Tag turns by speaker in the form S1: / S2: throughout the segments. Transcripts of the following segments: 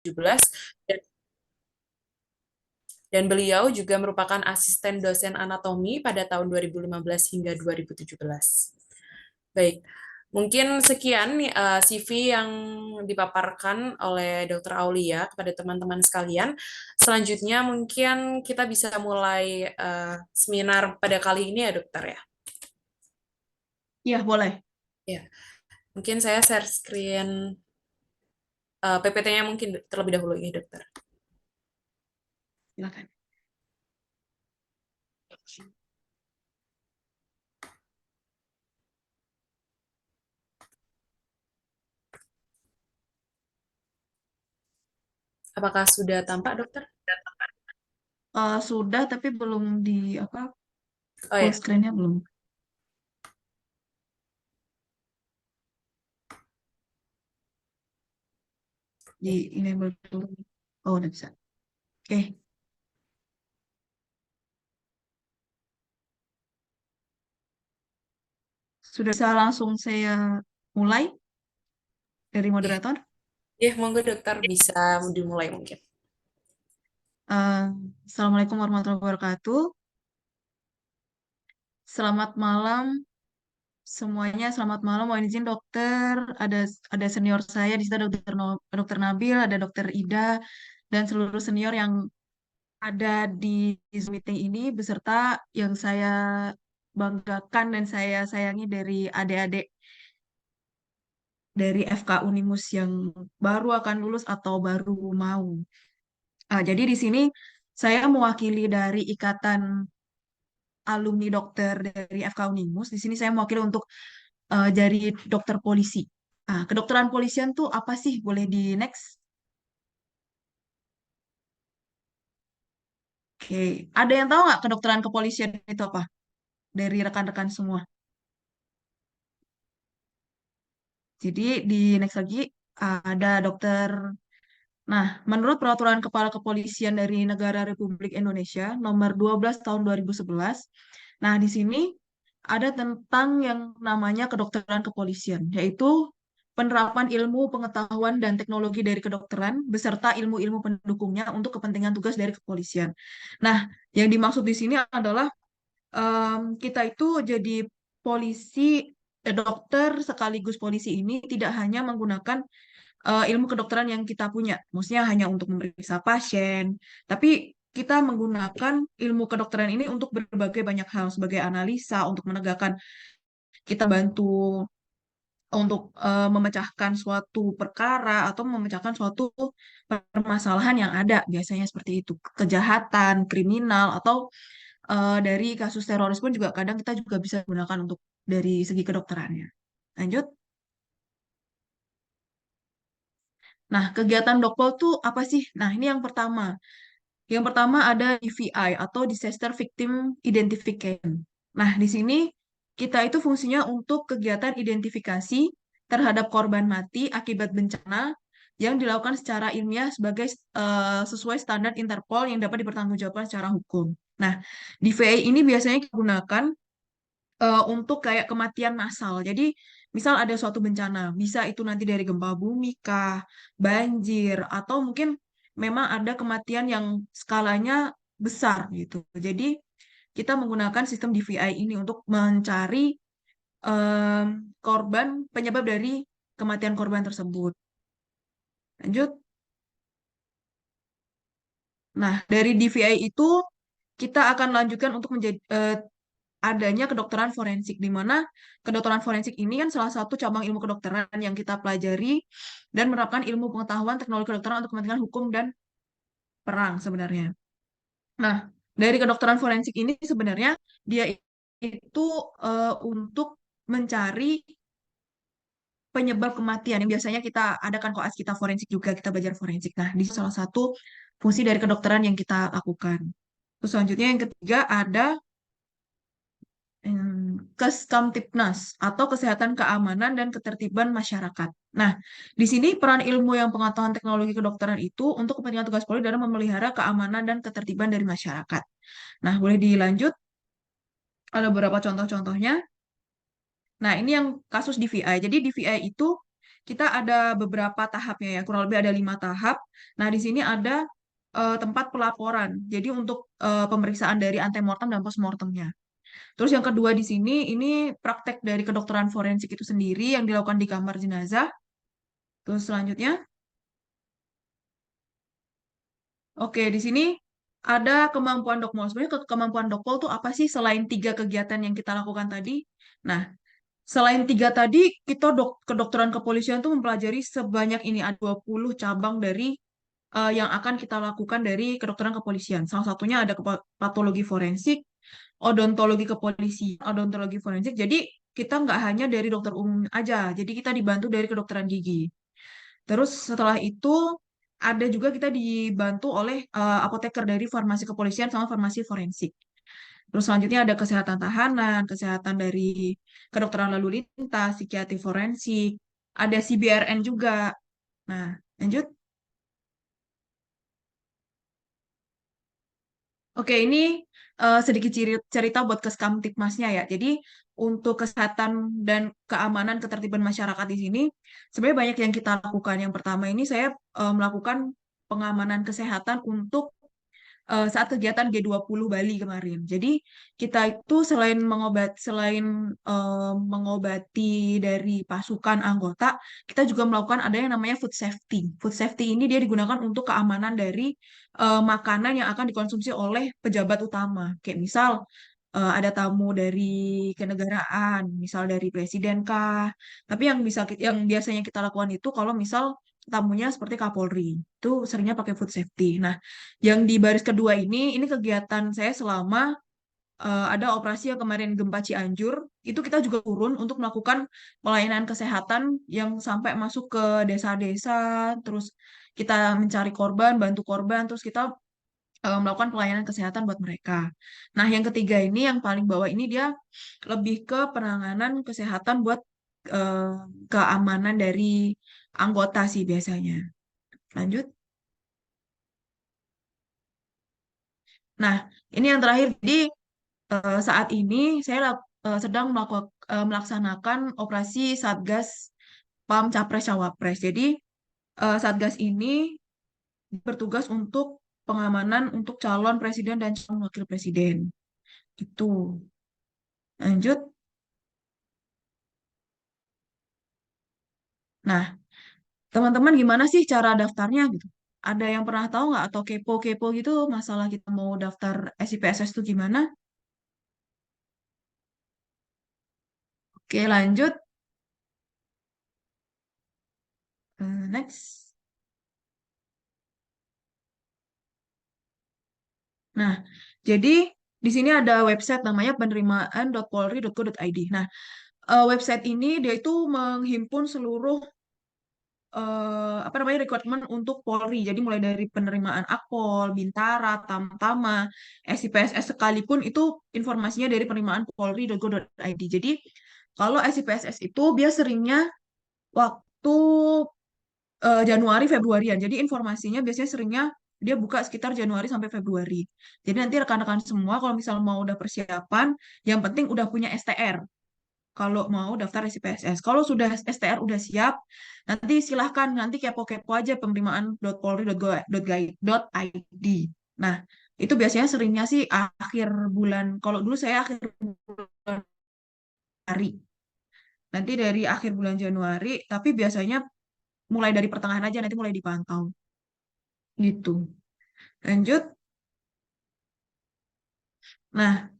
S1: dan, dan beliau juga merupakan asisten dosen anatomi pada tahun 2015 hingga 2017. Baik, mungkin sekian CV yang dipaparkan oleh Dr. Aulia kepada teman-teman sekalian. Selanjutnya mungkin kita bisa mulai seminar pada kali ini ya, Dokter ya.
S2: Iya, boleh.
S1: Ya, mungkin saya share screen PPT-nya mungkin terlebih dahulu ya, Dokter.
S2: Silakan.
S1: Apakah sudah tampak, Dokter?
S2: Sudah, tapi belum di apa
S1: Oh
S2: full
S1: ya,
S2: screen-nya belum. Di enable dulu. Oh, udah bisa. Oke, sudah bisa langsung saya mulai dari
S1: ya,
S2: moderator.
S1: ya, monggo Dokter bisa dimulai mungkin.
S2: Eh, Assalamualaikum warahmatullahi wabarakatuh. Selamat malam semuanya. Selamat malam. Mohon izin dokter. Ada senior saya di sana, Dokter Nabil, ada Dokter Ida, dan seluruh senior yang ada di Zoom meeting ini beserta yang saya banggakan dan saya sayangi dari adik-adik dari FK Unimus yang baru akan lulus atau baru mau. Jadi di sini saya mewakili dari Ikatan Alumni Dokter dari FK Unimus. Di sini saya mewakili untuk jadi dokter polisi. Kedokteran polisian tuh apa sih? Boleh di next? Oke, ada yang tahu nggak kedokteran kepolisian itu apa? Dari rekan-rekan semua. Jadi di next lagi ada dokter. Nah, menurut Peraturan Kepala Kepolisian dari Negara Republik Indonesia nomor 12 tahun 2011, nah di sini ada tentang yang namanya kedokteran kepolisian, yaitu penerapan ilmu, pengetahuan, dan teknologi dari kedokteran beserta ilmu-ilmu pendukungnya untuk kepentingan tugas dari kepolisian. Nah, yang dimaksud di sini adalah kita itu jadi polisi, dokter sekaligus polisi ini tidak hanya menggunakan ilmu kedokteran yang kita punya, maksudnya hanya untuk memeriksa pasien, tapi kita menggunakan ilmu kedokteran ini untuk berbagai banyak hal sebagai analisa, untuk menegakkan, kita bantu untuk memecahkan suatu perkara atau memecahkan suatu permasalahan yang ada, biasanya seperti itu, kejahatan, kriminal, atau dari kasus teroris pun juga kadang kita juga bisa gunakan untuk dari segi kedokterannya. Lanjut. Nah, kegiatan Dokpol tuh apa sih? Nah, ini yang pertama. Yang pertama ada DVI atau Disaster Victim Identification. Nah, di sini kita itu fungsinya untuk kegiatan identifikasi terhadap korban mati akibat bencana yang dilakukan secara ilmiah sebagai sesuai standar Interpol yang dapat dipertanggungjawabkan secara hukum. Nah, DVI ini biasanya digunakan untuk kayak kematian massal. Jadi, misal ada suatu bencana, bisa itu nanti dari gempa bumi kah, banjir, atau mungkin memang ada kematian yang skalanya besar gitu. Jadi, kita menggunakan sistem DVI ini untuk mencari em, korban, penyebab dari kematian korban tersebut. Lanjut. Nah, dari DVI itu kita akan lanjutkan untuk menjadi adanya kedokteran forensik, di mana kedokteran forensik ini kan salah satu cabang ilmu kedokteran yang kita pelajari dan menerapkan ilmu pengetahuan teknologi kedokteran untuk kepentingan hukum dan perang sebenarnya. Nah, dari kedokteran forensik ini sebenarnya dia itu untuk mencari penyebab kematian yang biasanya kita adakan koas kita forensik juga, kita belajar forensik. Nah, di salah satu fungsi dari kedokteran yang kita lakukan. Terus selanjutnya yang ketiga ada Keskamtipnas atau Kesehatan Keamanan dan Ketertiban Masyarakat. Nah, di sini peran ilmu yang pengetahuan teknologi kedokteran itu untuk kepentingan tugas polri dalam memelihara keamanan dan ketertiban dari masyarakat. Nah, boleh dilanjut. Ada beberapa contoh-contohnya. Nah, ini yang kasus DVI. Jadi DVI itu kita ada beberapa tahapnya ya, kurang lebih ada 5 tahap. Nah, di sini ada tempat pelaporan. Jadi untuk pemeriksaan dari antemortem dan postmortemnya. Terus yang kedua di sini, ini praktek dari kedokteran forensik itu sendiri yang dilakukan di kamar jenazah. Terus selanjutnya, oke, di sini ada kemampuan dokpol. Sebenarnya kemampuan dokpol tuh apa sih selain 3 kegiatan yang kita lakukan tadi? Nah, selain 3 tadi, kita kedokteran kepolisian tuh mempelajari sebanyak ini, ada 20 cabang dari yang akan kita lakukan dari kedokteran kepolisian. Salah satunya ada patologi forensik, odontologi kepolisian, odontologi forensik. Jadi kita nggak hanya dari dokter umum aja, jadi kita dibantu dari kedokteran gigi. Terus setelah itu ada juga kita dibantu oleh apoteker dari farmasi kepolisian sama farmasi forensik. Terus selanjutnya ada kesehatan tahanan, kesehatan dari kedokteran lalu lintas, psikiatri forensik, ada CBRN juga. Nah, lanjut. Oke, ini sedikit cerita buat ke Kamtipmasnya ya. Jadi untuk kesehatan dan keamanan ketertiban masyarakat di sini sebenarnya banyak yang kita lakukan. Yang pertama ini saya melakukan pengamanan kesehatan untuk saat kegiatan G20 Bali kemarin. Jadi kita itu selain mengobati dari pasukan anggota, kita juga melakukan ada yang namanya food safety. Food safety ini dia digunakan untuk keamanan dari makanan yang akan dikonsumsi oleh pejabat utama. Kayak misal ada tamu dari kenegaraan, misal dari presiden kah. Tapi yang biasanya kita lakukan itu kalau misal tamunya seperti Kapolri, itu seringnya pakai food safety. Nah, yang di baris kedua ini kegiatan saya selama ada operasi yang kemarin gempa Cianjur, itu kita juga turun untuk melakukan pelayanan kesehatan yang sampai masuk ke desa-desa, terus kita mencari korban, bantu korban, terus kita melakukan pelayanan kesehatan buat mereka. Nah, yang ketiga ini yang paling bawah ini dia lebih ke penanganan kesehatan buat eh, keamanan dari anggota sih biasanya. Lanjut. Nah, ini yang terakhir. Jadi saat ini saya sedang melaksanakan operasi Satgas PAM Capres Cawapres. Jadi Satgas ini bertugas untuk pengamanan untuk calon presiden dan calon wakil presiden. Itu. Lanjut. Nah, teman-teman gimana sih cara daftarnya gitu? Ada yang pernah tahu nggak atau kepo-kepo gitu masalah kita mau daftar SIPSS itu gimana? Oke, lanjut. Next. Nah, jadi di sini ada website namanya penerimaan.polri.go.id. Nah, website ini dia itu menghimpun seluruh apa namanya rekrutmen untuk Polri. Jadi mulai dari penerimaan Akpol, Bintara, Tamtama, SIPSS sekalipun itu informasinya dari penerimaan polri.go.id. Jadi kalau SIPSS itu dia seringnya waktu Januari Februarian. Jadi informasinya biasanya seringnya dia buka sekitar Januari sampai Februari. Jadi nanti rekan-rekan semua kalau misal mau udah persiapan, yang penting udah punya STR kalau mau daftar SPSS. Kalau sudah STR udah siap, nanti silahkan nanti kepo-kepo aja penerimaan.polri.go.id. Nah, itu biasanya seringnya sih akhir bulan. Kalau dulu saya akhir bulan Januari. Nanti dari akhir bulan Januari, tapi biasanya mulai dari pertengahan aja nanti mulai dipantau. Gitu. Lanjut. Nah,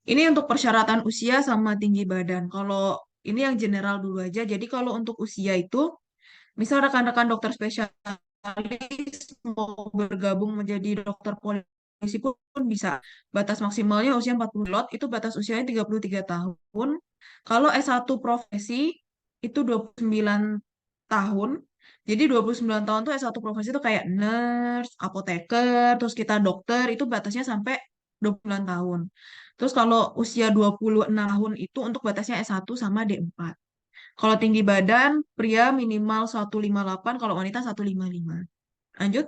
S2: ini untuk persyaratan usia sama tinggi badan. Kalau ini yang general dulu aja. Jadi kalau untuk usia itu, misal rekan-rekan dokter spesialis mau bergabung menjadi dokter polisi pun bisa. Batas maksimalnya usia 40 lot, itu batas usianya 33 tahun. Kalau S1 profesi, itu 29 tahun. Jadi 29 tahun tuh S1 profesi itu kayak nurse, apoteker, terus kita dokter, itu batasnya sampai 29 tahun. Terus kalau usia 26 tahun itu untuk batasnya S1 sama D4. Kalau tinggi badan, pria minimal 158, kalau wanita 155. Lanjut.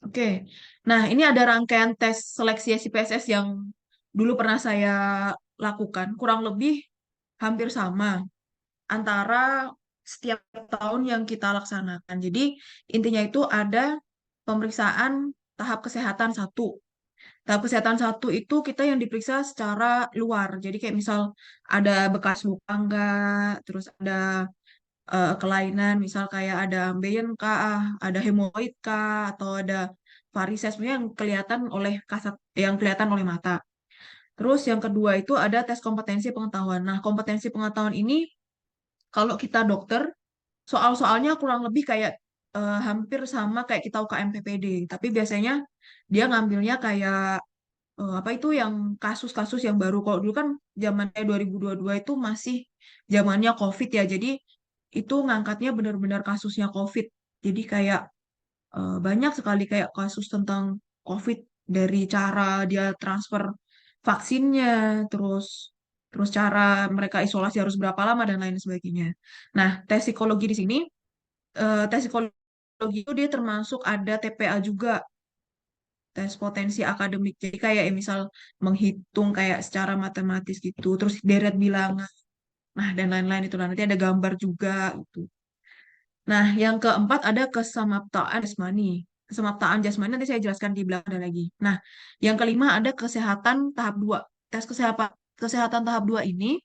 S2: Oke. Nah, ini ada rangkaian tes seleksi SPSS yang dulu pernah saya lakukan. Kurang lebih hampir sama. antara setiap tahun yang kita laksanakan. Jadi intinya itu ada pemeriksaan tahap kesehatan satu. Tahap kesehatan satu itu kita yang diperiksa secara luar. Jadi kayak misal ada bekas luka enggak, terus ada kelainan, misal kayak ada ambeien kah, ada hemoroid kah, atau ada varises, sebenarnya yang kelihatan oleh mata. Terus yang kedua itu ada tes kompetensi pengetahuan. Nah, kompetensi pengetahuan ini kalau kita dokter, soal-soalnya kurang lebih kayak hampir sama kayak kita UKM PPD. Tapi biasanya dia ngambilnya kayak apa itu yang kasus-kasus yang baru. Kalau dulu kan zamannya 2022 itu masih zamannya COVID ya. Jadi itu ngangkatnya benar-benar kasusnya COVID. Jadi kayak banyak sekali kayak kasus tentang COVID dari cara dia transfer vaksinnya, terus terus cara mereka isolasi harus berapa lama dan lain sebagainya. Nah, tes psikologi di sini, tes psikologi itu dia termasuk ada TPA juga, tes potensi akademik. Jadi kayak ya misal menghitung kayak secara matematis gitu, terus deret bilangan, nah dan lain-lain itu. Nanti ada gambar juga gitu. Nah, yang keempat ada kesamaptaan jasmani. Kesamaptaan jasmani nanti saya jelaskan di belakang ada lagi. Nah, yang kelima ada kesehatan tahap 2. Tes kesehatan tahap 2 ini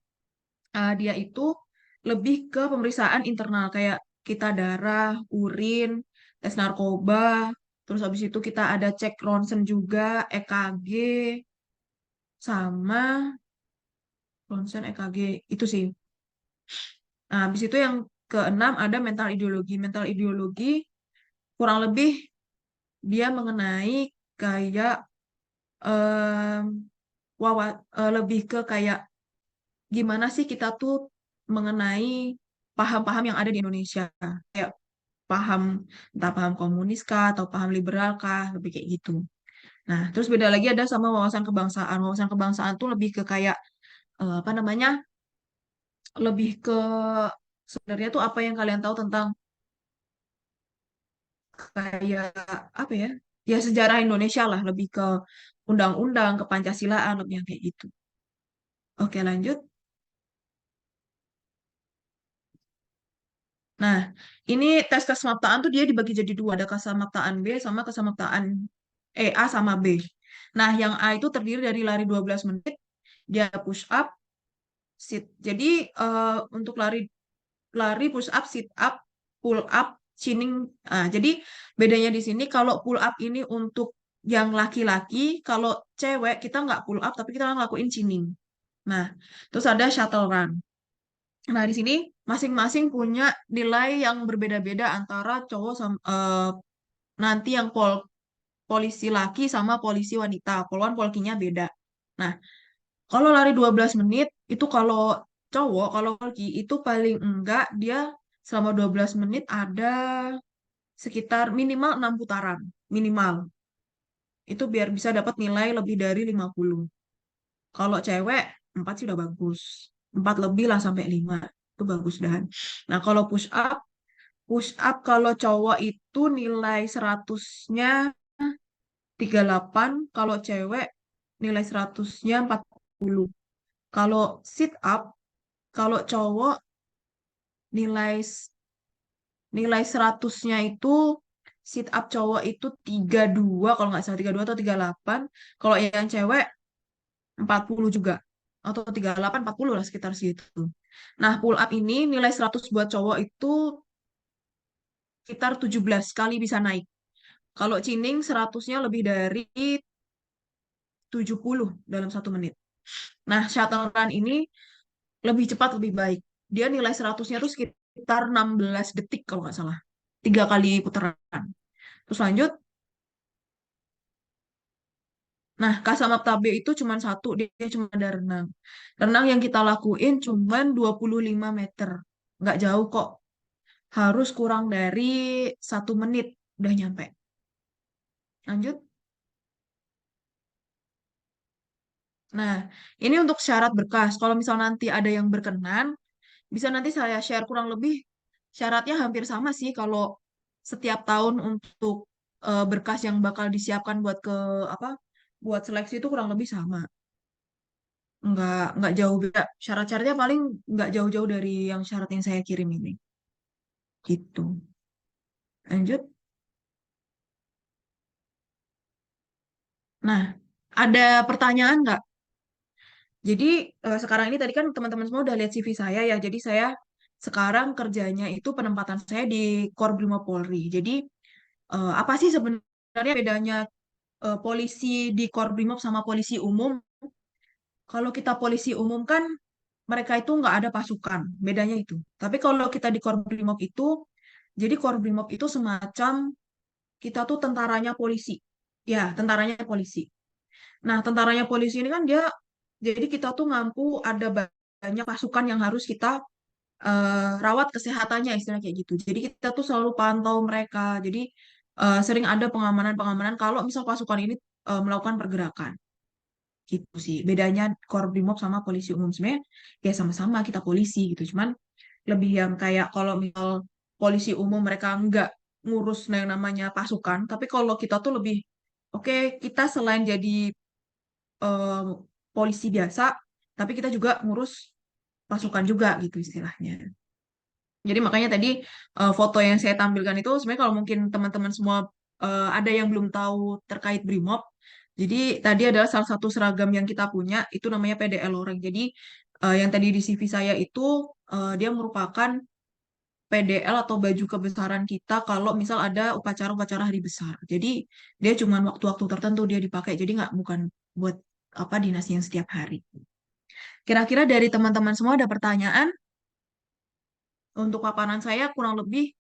S2: dia itu lebih ke pemeriksaan internal kayak kita darah, urin, tes narkoba, terus habis itu kita ada cek ronsen juga, EKG, sama ronsen EKG itu sih. Nah, habis itu yang keenam ada mental ideologi. Mental ideologi kurang lebih dia mengenai kayak em, lebih ke kayak gimana sih kita tuh mengenai paham-paham yang ada di Indonesia. Kayak paham, entah paham komunis kah atau paham liberal kah, lebih kayak gitu. Nah, terus beda lagi ada sama wawasan kebangsaan. Wawasan kebangsaan tuh lebih ke kayak apa namanya? Lebih ke sebenarnya tuh apa yang kalian tahu tentang kayak apa ya? Ya sejarah Indonesia lah, lebih ke undang-undang, ke Pancasilaan, lebih yang kayak gitu. Oke, lanjut. Nah, ini tes kesemaptaan tuh dia dibagi jadi dua, ada kesemaptaan B sama kesemaptaan A sama B. Nah, yang A itu terdiri dari lari 12 menit, dia push up, sit. Jadi untuk lari lari push up, sit up, pull up, chinning. Nah, jadi bedanya di sini kalau pull up ini untuk yang laki-laki, kalau cewek kita nggak pull up tapi kita ngelakuin chinning. Nah, terus ada shuttle run. Nah, di sini masing-masing punya nilai yang berbeda-beda antara cowok sama nanti yang polisi laki sama polisi wanita. Poluan polkinya beda. Nah, kalau lari 12 menit itu kalau cowok, kalau polki itu paling enggak dia selama 12 menit ada sekitar minimal 6 putaran. Minimal. Itu biar bisa dapat nilai lebih dari 50. Kalau cewek 4 sih udah bagus. 4 lebih lah sampai 5. Itu bagus dan. Nah, kalau push up kalau cowok itu nilai 100-nya 38, kalau cewek nilai 100-nya 40. Kalau sit up, kalau cowok nilai nilai 100-nya itu sit up cowok itu 32 kalau nggak salah 32 atau 38. Kalau yang cewek 40 juga. Atau 38, 40 lah sekitar situ. Nah, pull up ini nilai 100 buat cowok itu sekitar 17 kali bisa naik. Kalau chinning 100-nya lebih dari 70 dalam 1 menit. Nah, shuttle run ini lebih cepat, lebih baik. Dia nilai 100-nya tuh sekitar 16 detik kalau nggak salah. 3 kali putaran. Terus lanjut. Nah, Kasama Tabe itu cuma satu, dia cuma ada renang. Renang yang kita lakuin cuma 25 meter. Nggak jauh kok. Harus kurang dari 1 menit udah nyampe. Lanjut. Nah, ini untuk syarat berkas. Kalau misal nanti ada yang berkenan, bisa nanti saya share kurang lebih syaratnya hampir sama sih kalau setiap tahun untuk berkas yang bakal disiapkan buat ke apa? Buat seleksi itu kurang lebih sama. nggak jauh beda. Syarat-syaratnya paling nggak jauh-jauh dari yang syarat yang saya kirim ini. Gitu. Lanjut. Nah, ada pertanyaan nggak? Jadi sekarang ini tadi kan teman-teman semua udah lihat CV saya ya. Jadi saya sekarang kerjanya itu penempatan saya di Korbrimob Polri. Jadi apa sih sebenarnya bedanya polisi di Korbrimob sama polisi umum? Kalau kita polisi umum kan mereka itu nggak ada pasukan, bedanya itu. Tapi kalau kita di Korbrimob itu, jadi Korbrimob itu semacam kita tuh tentaranya polisi. Ya, tentaranya polisi. Nah, tentaranya polisi ini kan dia, jadi kita tuh ngampu ada banyak pasukan yang harus kita rawat kesehatannya, istilah kayak gitu. Jadi kita tuh selalu pantau mereka. Jadi sering ada pengamanan-pengamanan kalau misal pasukan ini melakukan pergerakan. Gitu sih. Bedanya Korbrimob sama polisi umum sebenarnya ya sama-sama kita polisi gitu. Cuman lebih yang kayak kalau misal polisi umum mereka nggak ngurus yang namanya pasukan, tapi kalau kita tuh lebih oke, kita selain jadi eh, polisi biasa, tapi kita juga ngurus pasukan juga gitu istilahnya. Jadi makanya tadi foto yang saya tampilkan itu sebenarnya kalau mungkin teman-teman semua ada yang belum tahu terkait BRIMOB. Jadi tadi adalah salah satu seragam yang kita punya itu namanya PDL Loreng. Jadi yang tadi di CV saya itu dia merupakan PDL atau baju kebesaran kita kalau misal ada upacara-upacara hari besar. Jadi dia cuma waktu-waktu tertentu dia dipakai. Jadi nggak bukan buat apa dinas yang setiap hari. Kira-kira dari teman-teman semua ada pertanyaan untuk paparan saya kurang lebih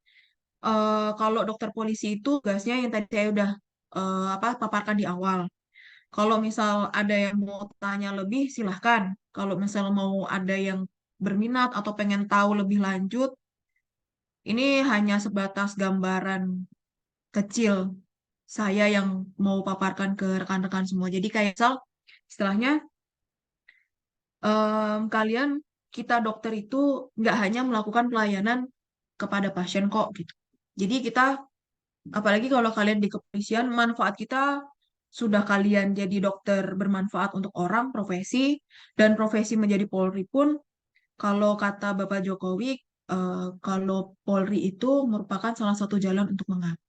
S2: kalau dokter polisi itu tugasnya yang tadi saya udah apa paparkan di awal. Kalau misal ada yang mau tanya lebih, silahkan. Kalau misal mau ada yang berminat atau pengen tahu lebih lanjut, ini hanya sebatas gambaran kecil saya yang mau paparkan ke rekan-rekan semua. Jadi kayak misal, istilahnya kalian, kita dokter itu nggak hanya melakukan pelayanan kepada pasien kok gitu. Jadi kita apalagi kalau kalian di kepolisian, manfaat kita sudah kalian jadi dokter bermanfaat untuk orang, profesi, dan profesi menjadi Polri pun, kalau kata Bapak Jokowi, kalau Polri itu merupakan salah satu jalan untuk mengabdi.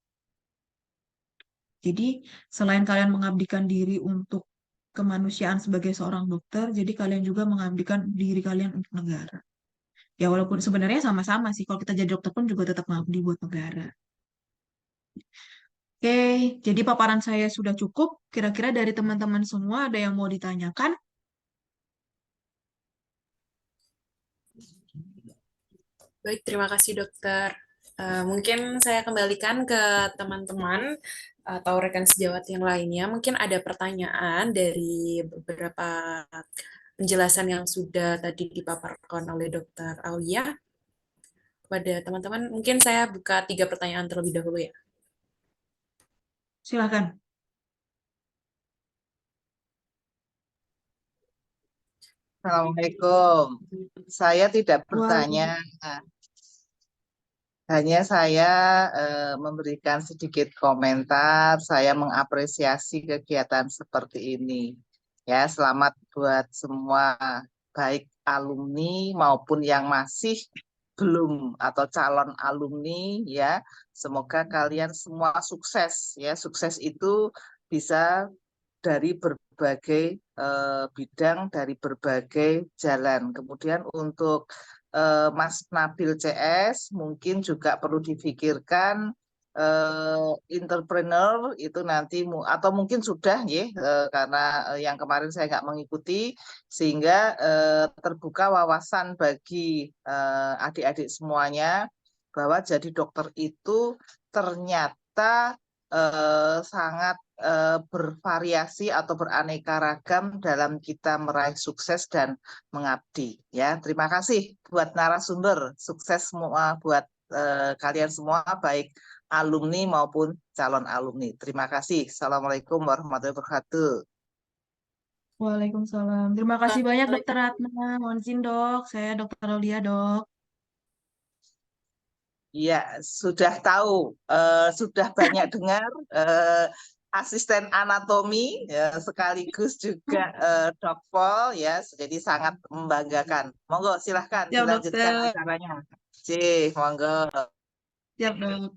S2: Jadi, selain kalian mengabdikan diri untuk kemanusiaan sebagai seorang dokter, jadi kalian juga mengabdikan diri kalian untuk negara. Ya, walaupun sebenarnya sama-sama sih, kalau kita jadi dokter pun juga tetap mengabdi buat negara. Oke, jadi paparan saya sudah cukup. Kira-kira dari teman-teman semua ada yang mau ditanyakan?
S1: Baik, terima kasih dokter. Mungkin saya kembalikan ke teman-teman atau rekan sejawat yang lainnya. Mungkin ada pertanyaan dari beberapa penjelasan yang sudah tadi dipaparkan oleh dokter Aulia. Kepada teman-teman, mungkin saya buka 3 pertanyaan terlebih dahulu ya.
S2: Silakan.
S3: Assalamualaikum. Saya tidak bertanya,
S2: Waalaikumsalam.
S3: hanya saya memberikan sedikit komentar. Saya mengapresiasi kegiatan seperti ini. Ya, selamat buat semua, baik alumni maupun yang masih belum atau calon alumni. Ya, semoga kalian semua sukses. Ya, sukses itu bisa dari berbagai bidang, dari berbagai jalan. Kemudian untuk Mas Nabil CS mungkin juga perlu difikirkan entrepreneur itu nanti atau mungkin sudah ya karena yang kemarin saya nggak mengikuti sehingga terbuka wawasan bagi adik-adik semuanya bahwa jadi dokter itu ternyata sangat bervariasi atau beraneka ragam dalam kita meraih sukses dan mengabdi. Ya, terima kasih buat narasumber, sukses semua buat kalian semua, baik alumni maupun calon alumni. Terima kasih. Assalamualaikum warahmatullahi wabarakatuh.
S2: Waalaikumsalam. Terima kasih banyak Dokter Ratna. Mohon izin dok, saya Dokter Aulia dok.
S3: Ya, sudah tahu, sudah banyak dengar asisten anatomi ya, sekaligus juga dokpol ya, jadi sangat membanggakan. Monggo silahkan
S2: Siap,
S3: dilanjutkan
S2: dokter.
S3: acaranya. Monggo.
S2: Siap, dok.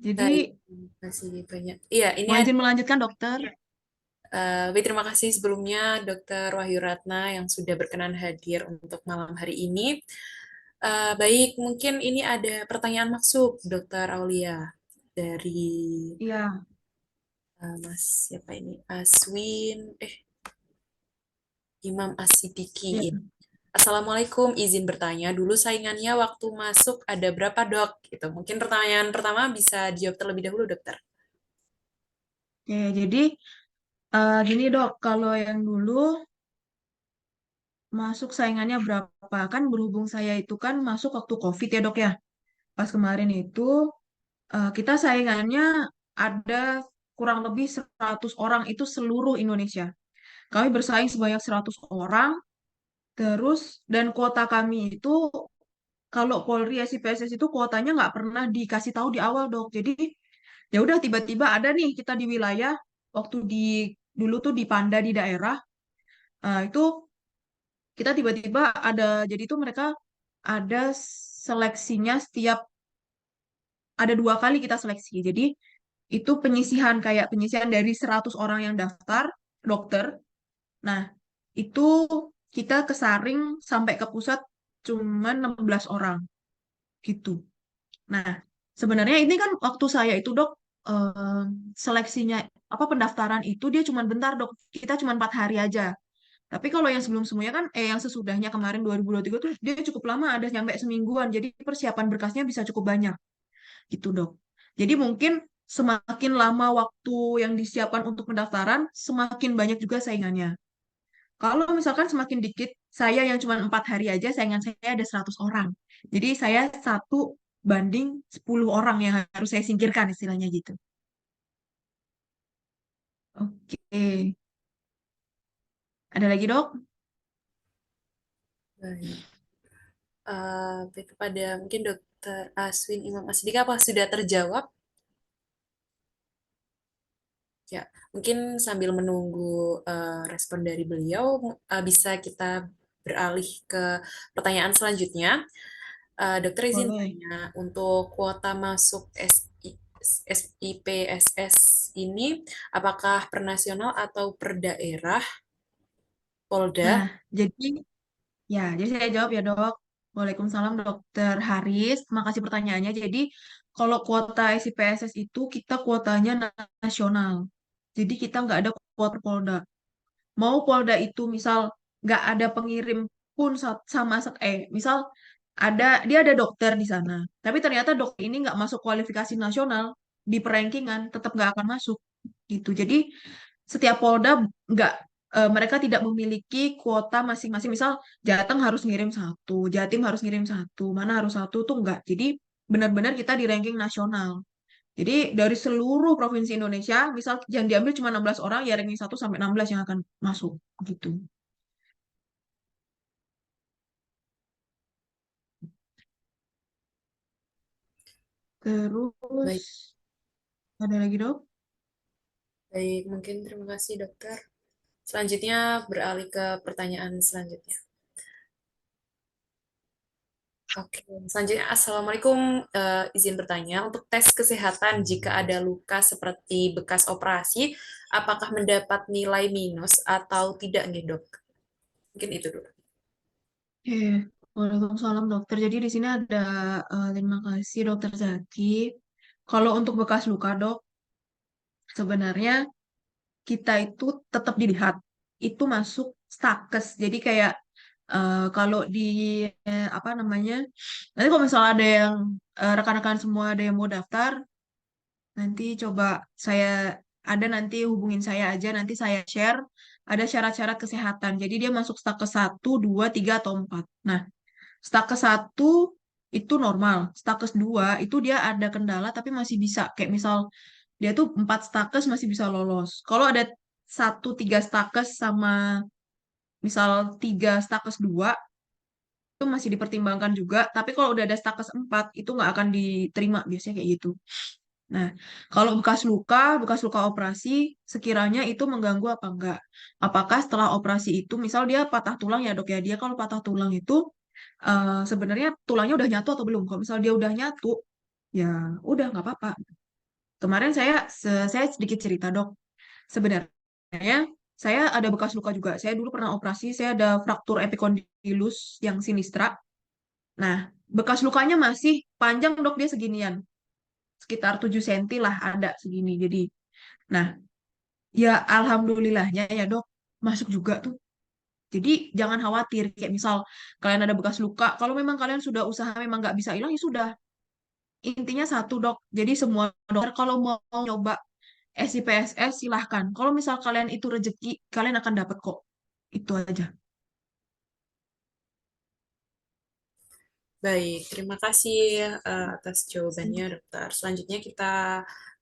S2: Jadi,
S1: Baik, terima kasih banyak. Iya, ini
S2: mau
S1: ada.
S2: izin melanjutkan, dokter?
S1: Baik, terima kasih sebelumnya Dr. Wahyu Ratna yang sudah berkenan hadir untuk malam hari ini. Baik, mungkin ini ada pertanyaan masuk, Dr. Aulia, dari
S2: Iya.
S1: Mas siapa ini? Imam Asidiki.
S2: Iya.
S1: Iya. Assalamualaikum, izin bertanya. Dulu saingannya waktu masuk ada berapa, Dok? Gitu. Mungkin pertanyaan pertama bisa dijawab terlebih dahulu, Dokter.
S2: Oke, jadi gini, dok, kalau yang dulu masuk saingannya berapa? Kan berhubung saya itu kan masuk waktu COVID ya, dok ya. Pas kemarin itu kita saingannya ada kurang lebih 100 orang itu seluruh Indonesia. Kami bersaing sebanyak 100 orang, terus dan kuota kami itu kalau Polri SIPSS itu kuotanya nggak pernah dikasih tahu di awal, dok. Jadi ya udah tiba-tiba ada nih kita di wilayah waktu dulu tuh di Panda di daerah itu kita tiba-tiba ada jadi tuh mereka ada seleksinya ada 2 kali kita seleksi. Jadi itu penyisihan kayak penyisihan dari 100 orang yang daftar dokter. Nah, itu kita kesaring sampai ke pusat cuma 16 orang gitu. Nah, sebenarnya ini kan waktu saya itu dok eh, seleksinya apa pendaftaran itu dia cuma bentar dok. Kita cuma 4 hari aja. Tapi kalau yang sebelum-sebelumnya kan yang sesudahnya kemarin 2023 tuh dia cukup lama ada sampai semingguan. Jadi persiapan berkasnya bisa cukup banyak gitu dok. Jadi mungkin semakin lama waktu yang disiapkan untuk pendaftaran, semakin banyak juga saingannya. Kalau misalkan semakin dikit, saya yang cuma 4 hari aja, saingan saya ada 100 orang. Jadi saya 1 banding 10 orang yang harus saya singkirkan istilahnya gitu. Oke. Ada lagi dok?
S1: Baik. Baik, kepada mungkin Dr. Aswin Imam Asidiki, apa sudah terjawab? Ya, mungkin sambil menunggu respon dari beliau, bisa kita beralih ke pertanyaan selanjutnya. Dokter izin
S2: Boleh.
S1: tanya, untuk kuota masuk SIPSS ini, apakah per nasional atau per daerah, Polda?
S2: Nah, jadi saya jawab ya dok. Waalaikumsalam dokter Haris. Makasih pertanyaannya. Jadi kalau kuota SIPSS itu kita kuotanya nasional. Jadi kita nggak ada kuota Polda. Mau Polda itu misal nggak ada pengirim pun misal dia ada dokter di sana. Tapi ternyata dokter ini nggak masuk kualifikasi nasional di perankingan tetap nggak akan masuk gitu. Jadi setiap Polda nggak mereka tidak memiliki kuota masing-masing. Misal Jateng harus ngirim satu, Jatim harus ngirim satu, mana harus satu tuh enggak. Jadi benar-benar kita di ranking nasional. Jadi dari seluruh provinsi Indonesia, misal yang diambil cuma 16 orang, ya ranking 1 sampai 16 yang akan masuk gitu. Terus
S1: Baik,
S2: ada lagi dok?
S1: baik, mungkin terima kasih dokter. Selanjutnya beralih ke pertanyaan selanjutnya. Oke, selanjutnya Assalamualaikum, izin bertanya, untuk tes kesehatan jika ada luka seperti bekas operasi, apakah mendapat nilai minus atau tidak nih dok? Mungkin itu dulu.
S2: Oke, Waalaikumsalam dokter. Jadi di sini ada terima kasih dokter Zaki. Kalau untuk bekas luka dok, sebenarnya kita itu tetap dilihat. Itu masuk stakes. Jadi kayak kalau di apa namanya? Nanti kalau misalnya ada yang rekan-rekan semua ada yang mau daftar, nanti coba saya nanti hubungin saya aja, nanti saya share ada syarat-syarat kesehatan. Jadi dia masuk stakes 1, 2, 3, atau 4. Nah, stakes 1 itu normal. Stakes 2 itu dia ada kendala tapi masih bisa. Kayak misal dia tuh 4 stakes masih bisa lolos. Kalau ada 1, 3 stakes sama misal 3 stakes 2 itu masih dipertimbangkan juga. Tapi kalau udah ada stakes 4 itu nggak akan diterima biasanya kayak gitu. Nah, kalau bekas luka operasi, sekiranya itu mengganggu apa enggak? Apakah setelah operasi itu, misal dia patah tulang ya dok ya, dia kalau patah tulang itu sebenarnya tulangnya udah nyatu atau belum? Kalau misal dia udah nyatu, ya udah nggak apa-apa. Kemarin saya sedikit cerita dok. Sebenarnya saya ada bekas luka juga. Saya dulu pernah operasi, saya ada fraktur epikondylus yang sinistra. Nah, bekas lukanya masih panjang dok, dia seginian. Sekitar 7 cm lah ada segini. Jadi, nah, ya alhamdulillahnya ya dok, masuk juga tuh. Jadi jangan khawatir. Kayak misal kalian ada bekas luka, kalau memang kalian sudah usaha memang nggak bisa hilang, ya sudah. Intinya satu dok. Jadi semua dokter kalau mau nyoba SIPSS silahkan. Kalau misal kalian itu rezeki, kalian akan dapat kok. Itu aja.
S1: Baik, terima kasih atas jawabannya, dokter. Selanjutnya kita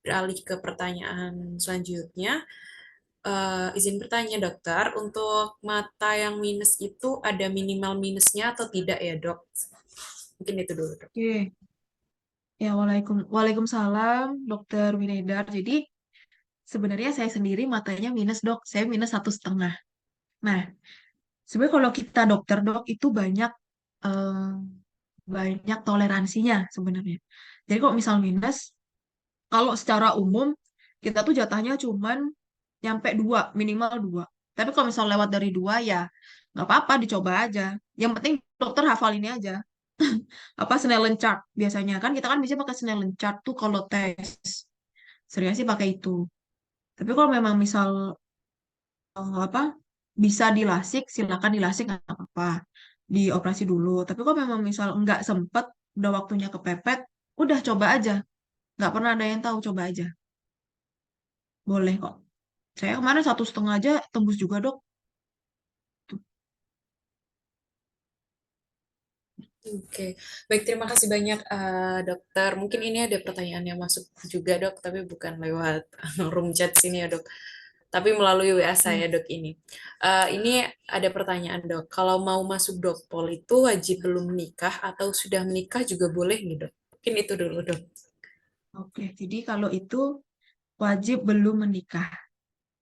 S1: beralih ke pertanyaan selanjutnya. Izin bertanya, dokter, untuk mata yang minus itu ada minimal minusnya atau tidak ya, dok? Mungkin itu dulu, dok.
S2: Oke. Ya, Waalaikumsalam, Dokter Winedar. Jadi, sebenarnya saya sendiri matanya minus, dok. Saya minus 1,5. Nah, sebenarnya kalau kita dokter, dok, itu eh, banyak toleransinya sebenarnya. Jadi, kalau misal minus, kalau secara umum, kita tuh jatahnya cuman nyampe 2, minimal 2. Tapi kalau misal lewat dari 2, ya nggak apa-apa, dicoba aja. Yang penting dokter hafal ini aja. Apa Snellen chart biasanya kan kita kan bisa pakai Snellen chart tuh kalau tes serius sih pakai itu. Tapi kalau memang misal apa bisa dilasik silakan dilasik nggak apa-apa, dioperasi dulu. Tapi kalau memang misal nggak sempet udah waktunya kepepet, udah coba aja, nggak pernah ada yang tahu, coba aja, boleh kok. Saya kemarin 1,5 aja tembus juga dok.
S1: Oke, baik, terima kasih banyak, dokter. Mungkin ini ada pertanyaan yang masuk juga, dok, tapi bukan lewat room chat sini ya, dok. Tapi melalui WA saya, dok, ini. Ini ada pertanyaan, dok. Kalau mau masuk dokpol itu wajib belum menikah atau sudah menikah juga boleh nih, dok? Mungkin itu dulu, dok.
S2: Oke, jadi kalau itu wajib belum menikah.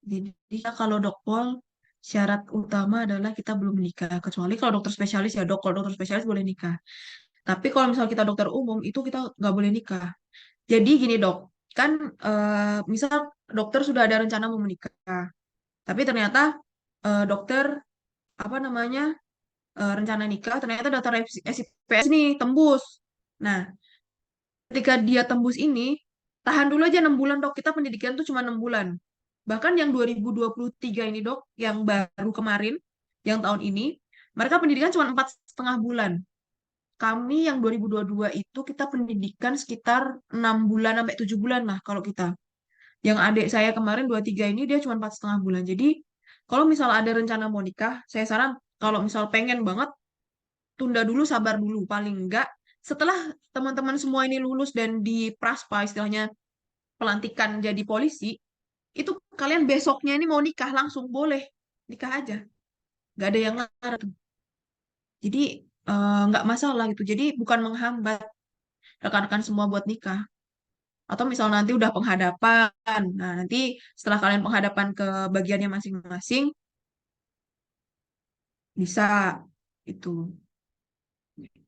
S2: Jadi kalau dokpol syarat utama adalah kita belum menikah. Kecuali kalau dokter spesialis ya dok, kalau dokter spesialis boleh nikah. Tapi kalau misalnya kita dokter umum itu kita nggak boleh nikah. Jadi gini dok, kan misal dokter sudah ada rencana mau menikah, tapi ternyata dokter apa namanya rencana nikah ternyata daftar SIPS nih tembus. Nah, ketika dia tembus ini, tahan dulu aja 6 bulan dok. Kita pendidikan tuh cuma 6 bulan. Bahkan yang 2023 ini dok, yang baru kemarin, yang tahun ini, mereka pendidikan cuma 4,5 bulan. Kami yang 2022 itu kita pendidikan sekitar 6 bulan sampai 7 bulan lah kalau kita. Yang adik saya kemarin 23 ini dia cuma 4,5 bulan. Jadi kalau misal ada rencana mau nikah, saya saran kalau misal pengen banget, tunda dulu, sabar dulu. Paling enggak setelah teman-teman semua ini lulus dan di praspa istilahnya pelantikan jadi polisi, itu kalian besoknya ini mau nikah langsung boleh. Nikah aja. Nggak ada yang larang tuh. Jadi nggak masalah gitu. Jadi bukan menghambat rekan-rekan semua buat nikah. Atau misal nanti udah penghadapan. Nah, nanti setelah kalian penghadapan ke bagiannya masing-masing, bisa itu.
S1: Oke.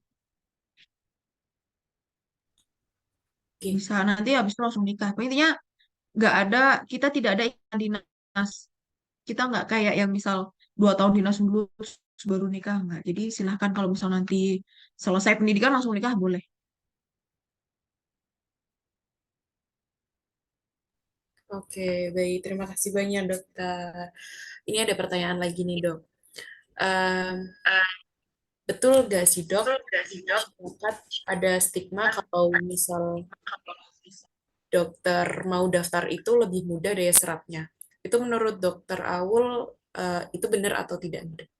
S2: Bisa nanti habis itu langsung nikah. Pokoknya intinya nggak ada, kita tidak ada ikatan dinas. Kita nggak kayak yang misal 2 tahun dinas dulu terus baru nikah. Nggak. Jadi silahkan kalau misal nanti selesai pendidikan langsung nikah boleh.
S1: Oke, baik. Terima kasih banyak, dokter. Ini ada pertanyaan lagi nih, dok. Em, Betul gak sih, dok? Di masyarakat ada stigma kalau misal dokter mau daftar itu lebih mudah daya serapnya. Itu menurut dokter Aul, itu benar atau tidak?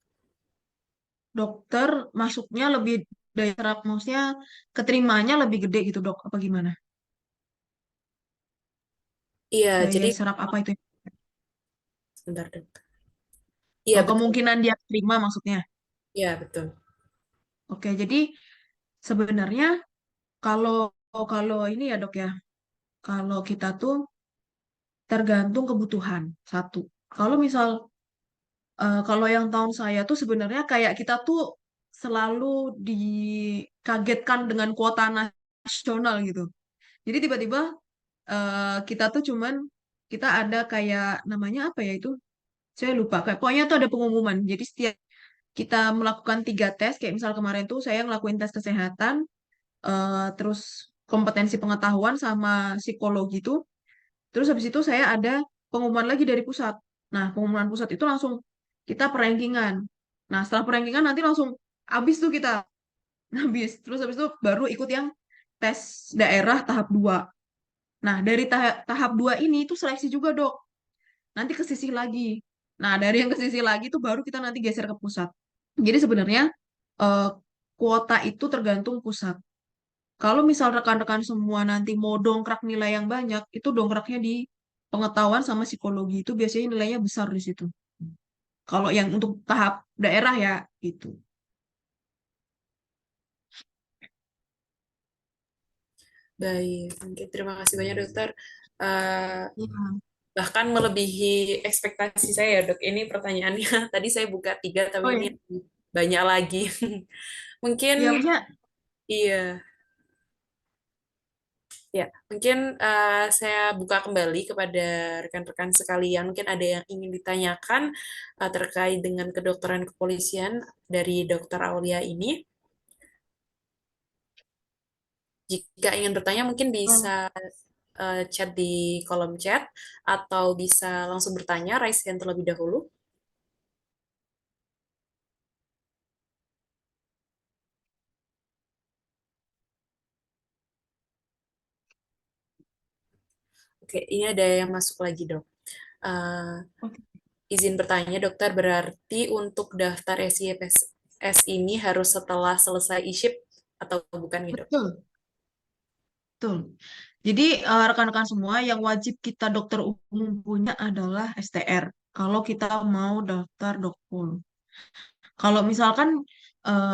S2: Dokter masuknya lebih daya serap, maksudnya keterimanya lebih gede gitu dok, apa gimana?
S1: Iya,
S2: Daya
S1: jadi
S2: serap apa itu?
S1: sebentar, dokter. Iya,
S2: Oh,
S1: betul.
S2: kemungkinan dia terima maksudnya.
S1: Iya, betul.
S2: Oke, jadi sebenarnya kalau kalau ini ya dok ya, Kalau kita tuh tergantung kebutuhan, satu. Kalau misal, kalau yang tahun saya tuh sebenarnya kayak kita tuh selalu dikagetkan dengan kuota nasional gitu. Jadi tiba-tiba kita tuh cuman, kita ada kayak namanya apa ya itu? Saya lupa. Kayak pokoknya tuh ada pengumuman. Jadi setiap kita melakukan 3 tes, kayak misal kemarin tuh saya ngelakuin tes kesehatan, terus kompetensi pengetahuan sama psikologi tuh. Terus habis itu saya ada pengumuman lagi dari pusat. Nah, pengumuman pusat itu langsung kita perankingan. Nah, setelah perankingan nanti langsung habis tuh kita. Habis. Terus habis itu baru ikut yang tes daerah tahap 2. Nah, dari tahap 2 ini itu seleksi juga, Dok. Nanti ke sisi lagi. Nah, dari yang ke sisi lagi itu baru kita nanti geser ke pusat. Jadi sebenarnya eh, kuota itu tergantung pusat. Kalau misal rekan-rekan semua nanti mau dongkrak nilai yang banyak, itu dongkraknya di pengetahuan sama psikologi itu biasanya nilainya besar di situ. Kalau yang untuk tahap daerah ya itu.
S1: Baik, oke, terima kasih banyak dokter. Eh,
S2: Iya.
S1: Bahkan melebihi ekspektasi saya ya dok. Ini pertanyaannya tadi saya buka 3 tapi
S2: Oh
S1: ini
S2: ya,
S1: banyak lagi. Mungkin
S2: ya maksudnya,
S1: iya. Ya, mungkin saya buka kembali kepada rekan-rekan sekalian. Mungkin ada yang ingin ditanyakan terkait dengan kedokteran kepolisian dari Dokter Aulia ini. Jika ingin bertanya, mungkin bisa
S2: oh,
S1: chat di kolom chat atau bisa langsung bertanya, raise hand terlebih dahulu. Oke, ini ada yang masuk lagi, dok. Eh,
S2: oke.
S1: izin bertanya, dokter, berarti untuk daftar SIPS ini harus setelah selesai e-ship atau bukan, nih, dok?
S2: Betul, betul. Jadi rekan-rekan semua yang wajib kita dokter umum punya adalah STR. Kalau kita mau daftar dokpol. Kalau misalkan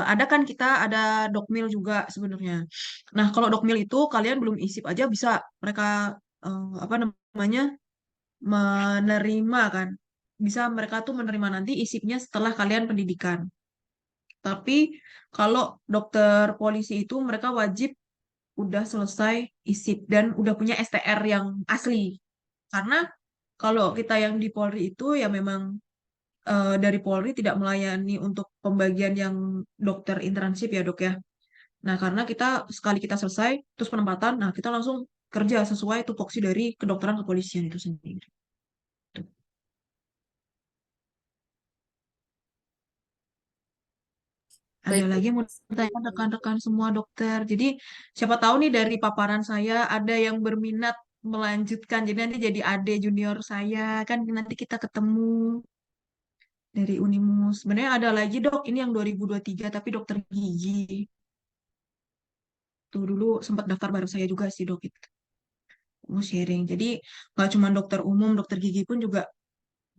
S2: ada kan kita ada dokmil juga sebenarnya. Nah, kalau dokmil itu kalian belum isip aja bisa mereka apa namanya menerima kan. Bisa mereka tuh menerima nanti isipnya setelah kalian pendidikan. Tapi kalau dokter polisi itu mereka wajib udah selesai isip dan udah punya STR yang asli. Karena kalau kita yang di Polri itu ya memang dari Polri tidak melayani untuk pembagian yang dokter internship ya dok ya. Nah karena kita sekali kita selesai terus penempatan, nah kita langsung kerja sesuai tupoksi dari kedokteran kepolisian itu sendiri. Tuh. Ada
S1: Baik,
S2: lagi
S1: terima
S2: yang mau
S1: kasih.
S2: tanya rekan-rekan semua dokter. Jadi siapa tahu nih dari paparan saya ada yang berminat melanjutkan. Jadi nanti jadi AD junior saya kan nanti kita ketemu dari Unimus. Sebenarnya ada lagi dok, ini yang 2023 tapi dokter gigi. Tuh dulu sempat daftar bareng saya juga sih dok itu. Mau sharing. Jadi nggak cuma dokter umum, dokter gigi pun juga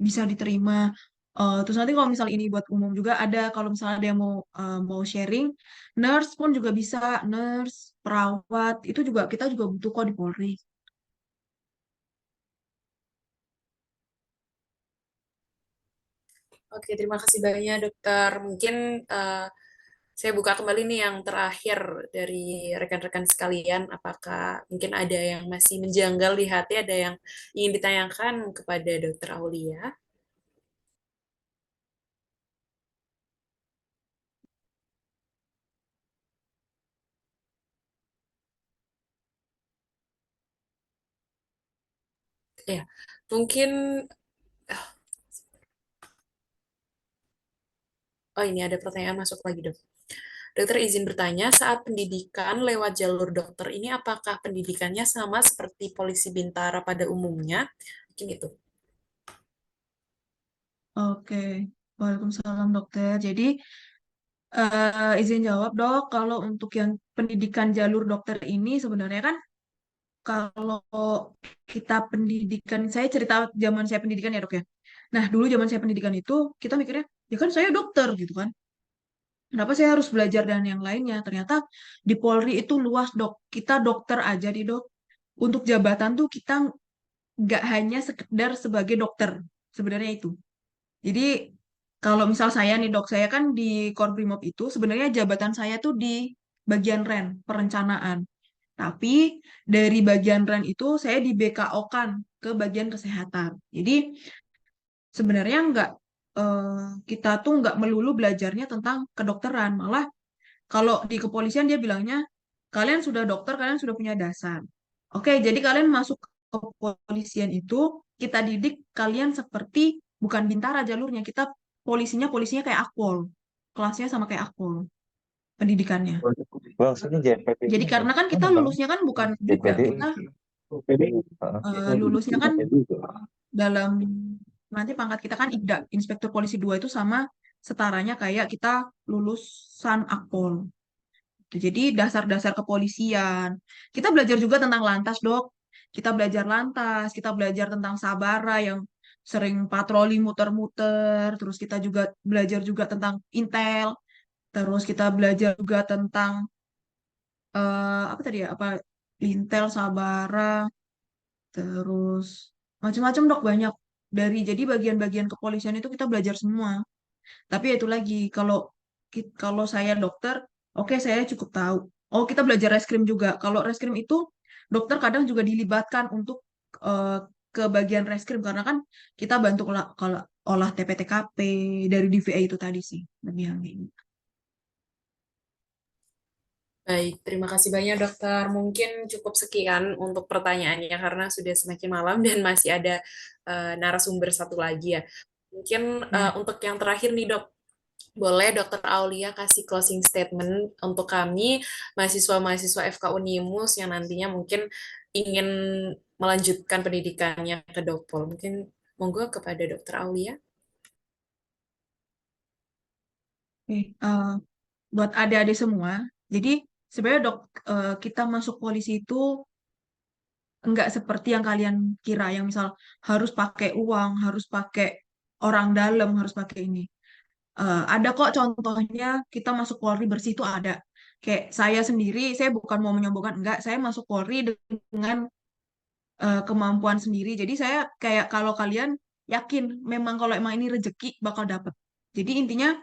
S2: bisa diterima. Terus nanti kalau misal ini buat umum juga ada, kalau misalnya ada yang mau sharing, nurse pun juga bisa, nurse, perawat, itu juga kita juga butuh kok di Polri.
S1: Oke, terima kasih banyak, dokter. Mungkin eh, saya buka kembali nih yang terakhir dari rekan-rekan sekalian. Apakah mungkin ada yang masih menjanggal di hati, ada yang ingin ditanyakan kepada dokter Aulia? Ya, mungkin, oh ini ada pertanyaan masuk lagi, dok. Dokter izin bertanya, saat pendidikan lewat jalur dokter ini, apakah pendidikannya sama seperti polisi bintara pada umumnya? Mungkin itu.
S2: Oke, Waalaikumsalam dokter. Jadi izin jawab dok, kalau untuk yang pendidikan jalur dokter ini sebenarnya kan kalau kita pendidikan, saya cerita zaman saya pendidikan ya dok ya. Nah dulu zaman saya pendidikan itu kita mikirnya, ya kan saya dokter gitu kan. Kenapa saya harus belajar dan yang lainnya? Ternyata di Polri itu luas dok. Kita dokter aja di dok. untuk jabatan tuh kita nggak hanya sekedar sebagai dokter, sebenarnya itu. Jadi kalau misal saya nih dok, saya kan di Korbrimob itu sebenarnya jabatan saya tuh di bagian REN, perencanaan. Tapi dari bagian REN itu saya di BKO-kan ke bagian kesehatan. Jadi sebenarnya nggak kita tuh nggak melulu belajarnya tentang kedokteran, malah kalau di kepolisian dia bilangnya kalian sudah dokter, kalian sudah punya dasar. Oke, jadi kalian masuk ke kepolisian itu kita didik kalian seperti bukan bintara jalurnya, kita polisinya kayak akpol, kelasnya sama kayak akpol pendidikannya.
S4: Maksudnya JPP
S2: Jadi
S4: ini
S2: karena kan kita
S4: bang,
S2: lulusnya kan bukan juga
S4: JPD
S2: kita
S4: Heeh.
S2: lulusnya kan dalam nanti pangkat kita kan IPDA, Inspektur Polisi 2 itu sama setaranya kayak kita lulusan akpol. Jadi dasar-dasar kepolisian. Kita belajar juga tentang lantas, Dok. Kita belajar lantas, kita belajar tentang Sabara yang sering patroli muter-muter, terus kita juga belajar juga tentang Intel, terus kita belajar juga tentang apa tadi ya? Apa Intel, Sabara, terus macam-macam, Dok, banyak. Jadi bagian-bagian kepolisian itu kita belajar semua. Tapi ya itu lagi, kalau saya dokter, oke saya cukup tahu. Oh, kita belajar reskrim juga. Kalau reskrim itu dokter kadang juga dilibatkan untuk eh, ke bagian reskrim karena kan kita bantu kalau olah TP-TKP dari DVA itu tadi sih. Lebih yang ini.
S1: Baik, terima kasih banyak dokter. Mungkin cukup sekian untuk pertanyaannya karena sudah semakin malam dan masih ada narasumber satu lagi ya. Mungkin
S2: Ya.
S1: untuk yang terakhir nih dok, boleh dokter Aulia kasih closing statement untuk kami, mahasiswa-mahasiswa FK Unimus yang nantinya mungkin ingin melanjutkan pendidikannya ke Dokpol. Mungkin monggo kepada dokter Aulia.
S2: Oke, buat adik-adik semua, jadi sebenarnya kita masuk polisi itu enggak seperti yang kalian kira, yang misal harus pakai uang, harus pakai orang dalam, harus pakai ini. Ada kok contohnya kita masuk Polri bersih itu ada. Kayak saya sendiri, saya bukan mau menyombongkan, enggak, saya masuk Polri dengan kemampuan sendiri. Jadi saya kayak kalau kalian yakin memang kalau emang ini rezeki bakal dapet. Jadi intinya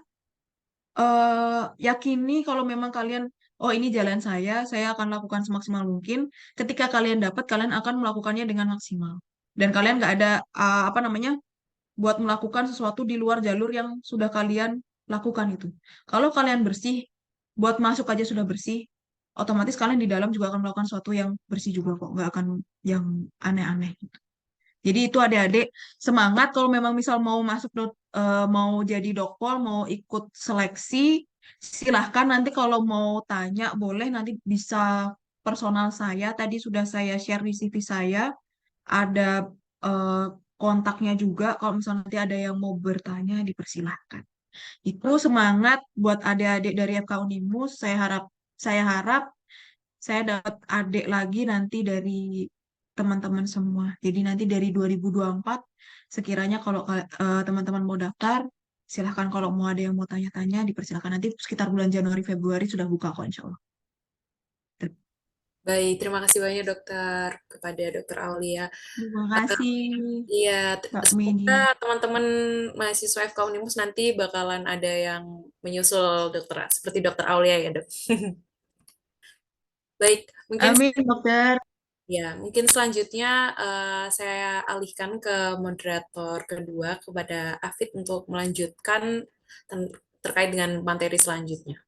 S2: yakini kalau memang kalian, oh ini jalan saya akan lakukan semaksimal mungkin. Ketika kalian dapat, kalian akan melakukannya dengan maksimal. Dan kalian nggak ada apa namanya buat melakukan sesuatu di luar jalur yang sudah kalian lakukan itu. Kalau kalian bersih, buat masuk aja sudah bersih, otomatis kalian di dalam juga akan melakukan sesuatu yang bersih juga kok, nggak akan yang aneh-aneh. Jadi itu adik-adik semangat kalau memang misal mau masuk mau jadi dokpol, mau ikut seleksi, silahkan nanti kalau mau tanya boleh nanti bisa personal saya. Tadi sudah saya share di CV saya, ada eh, kontaknya juga. Kalau misalnya nanti ada yang mau bertanya, dipersilahkan. Itu semangat buat adik-adik dari FK Unimus. Saya harap saya dapat adik lagi nanti dari teman-teman semua. Jadi nanti dari 2024, sekiranya kalau teman-teman mau daftar, silahkan kalau mau ada yang mau tanya-tanya, dipersilahkan. Nanti sekitar bulan Januari Februari sudah buka kok insya Allah.
S1: Baik, terima kasih banyak dokter kepada dokter Aulia.
S2: Terima kasih,
S1: Iya,
S2: Kak
S1: semoga
S2: Medi.
S1: teman-teman mahasiswa FK Unimus nanti bakalan ada yang menyusul dokter seperti dokter Aulia ya, Dok. Baik, mungkin
S2: Amin, dokter.
S1: mungkin selanjutnya saya alihkan ke moderator kedua kepada Afid untuk melanjutkan terkait dengan materi selanjutnya.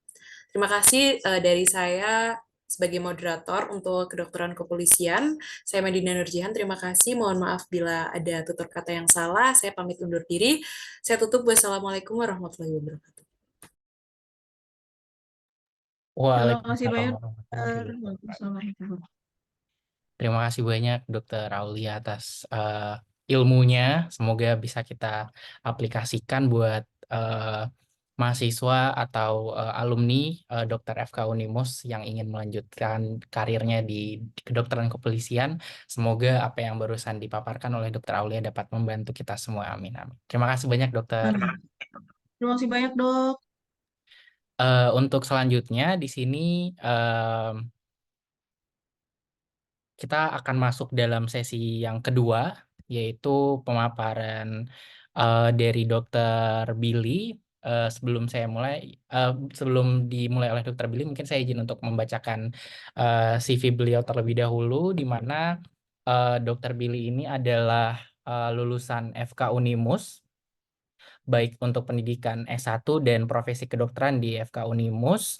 S1: Terima kasih dari saya sebagai moderator untuk kedokteran kepolisian. Saya Medina Nurjihan, terima kasih. Mohon maaf bila ada tutur kata yang salah. Saya pamit undur diri. Saya tutup. Wassalamualaikum warahmatullahi wabarakatuh.
S2: Terima kasih
S4: Waalaikumsalam
S2: banyak,
S4: warahmatullahi
S2: dokter.
S4: wabarakatuh.
S2: Waalaikumsalam.
S4: Terima kasih banyak Dokter Aulia atas ilmunya. Semoga bisa kita aplikasikan buat mahasiswa atau alumni Dokter FK Unimus yang ingin melanjutkan karirnya di kedokteran kepolisian. Semoga apa yang barusan dipaparkan oleh Dokter Aulia dapat membantu kita semua. Amin, amin. Terima kasih banyak Dokter.
S2: Amin. Terima kasih banyak, dok.
S4: Untuk selanjutnya di sini kita akan masuk dalam sesi yang kedua, yaitu pemaparan dari Dr. Billy. Sebelum dimulai oleh Dr. Billy, mungkin saya izin untuk membacakan CV beliau terlebih dahulu, di mana Dr. Billy ini adalah lulusan FK Unimus, baik untuk pendidikan S1 dan profesi kedokteran di FK Unimus.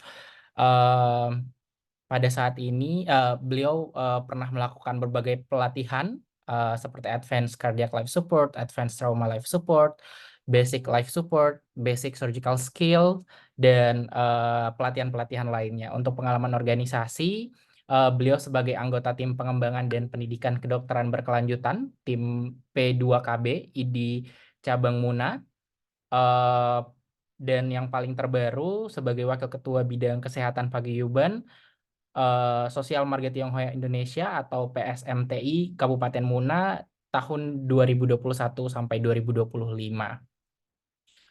S4: Pada saat ini beliau pernah melakukan berbagai pelatihan seperti Advanced Cardiac Life Support, Advanced Trauma Life Support, Basic Life Support, Basic Surgical Skill, dan pelatihan-pelatihan lainnya. Untuk pengalaman organisasi, beliau sebagai anggota tim pengembangan dan pendidikan kedokteran berkelanjutan, tim P2KB ID Cabang Muna, dan yang paling terbaru sebagai Wakil Ketua Bidang Kesehatan Paguyuban Sosial Marga Tionghoa Indonesia atau PSMTI Kabupaten Muna tahun 2021 sampai 2025.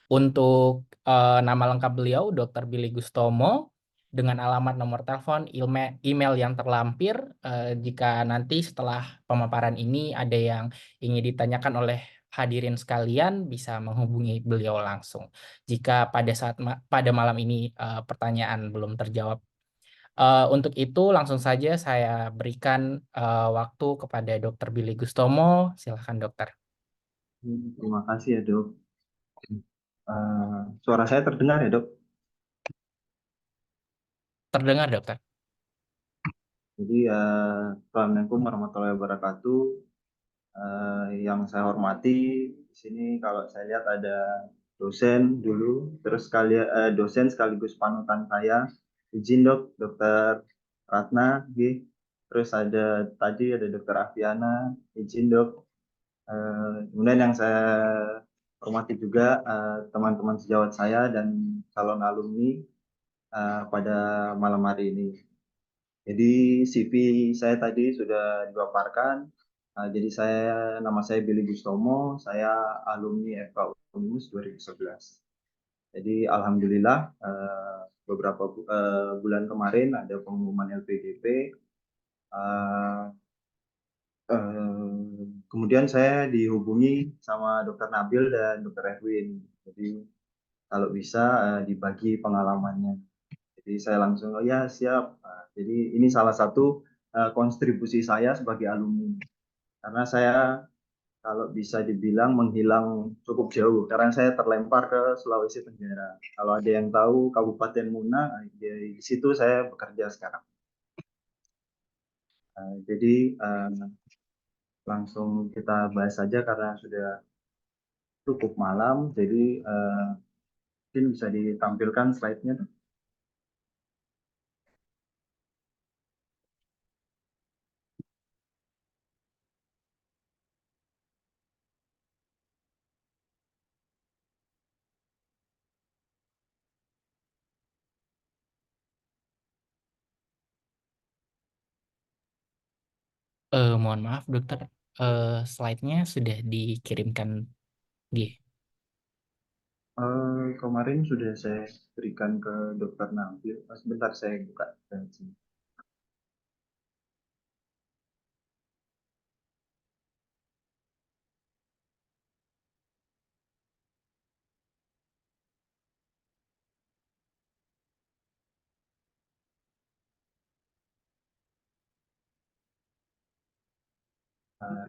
S4: Untuk nama lengkap beliau, Dr. Billy Gustomo, dengan alamat, nomor telepon, email yang terlampir. Jika nanti setelah pemaparan ini ada yang ingin ditanyakan oleh hadirin sekalian, bisa menghubungi beliau langsung. Jika pada malam ini pertanyaan belum terjawab. Untuk itu langsung saja saya berikan waktu kepada Dr. Billy Gustomo. Silakan dokter.
S5: Terima kasih ya dok. Suara saya terdengar ya dok?
S4: Terdengar dokter.
S5: Jadi Assalamualaikum warahmatullahi wabarakatuh. Yang saya hormati di sini kalau saya lihat ada dosen dulu, terus dosen sekaligus panutan saya. Izin dok, Dokter Ratna, terus tadi ada Dokter Aviana, izin dok. Kemudian yang saya hormati juga teman-teman sejawat saya dan calon alumni pada malam hari ini. Jadi CV saya tadi sudah dipaparkan. Jadi nama saya Billy Gustomo, saya alumni FK Unimus 2011. Jadi alhamdulillah beberapa bulan kemarin ada pengumuman LPDP. Kemudian saya dihubungi sama Dr. Nabil dan Dr. Erwin. Jadi kalau bisa dibagi pengalamannya. Jadi saya langsung, oh ya siap. Jadi ini salah satu kontribusi saya sebagai alumni. Karena saya kalau bisa dibilang menghilang cukup jauh. Karena saya terlempar ke Sulawesi Tenggara. Kalau ada yang tahu Kabupaten Muna, di situ saya bekerja sekarang. Jadi langsung kita bahas saja karena sudah cukup malam. Jadi mungkin bisa ditampilkan slide-nya.
S4: Mohon maaf dokter, slide-nya sudah dikirimkan.
S5: Kemarin sudah saya berikan ke Dokter Nabil. Sebentar saya buka.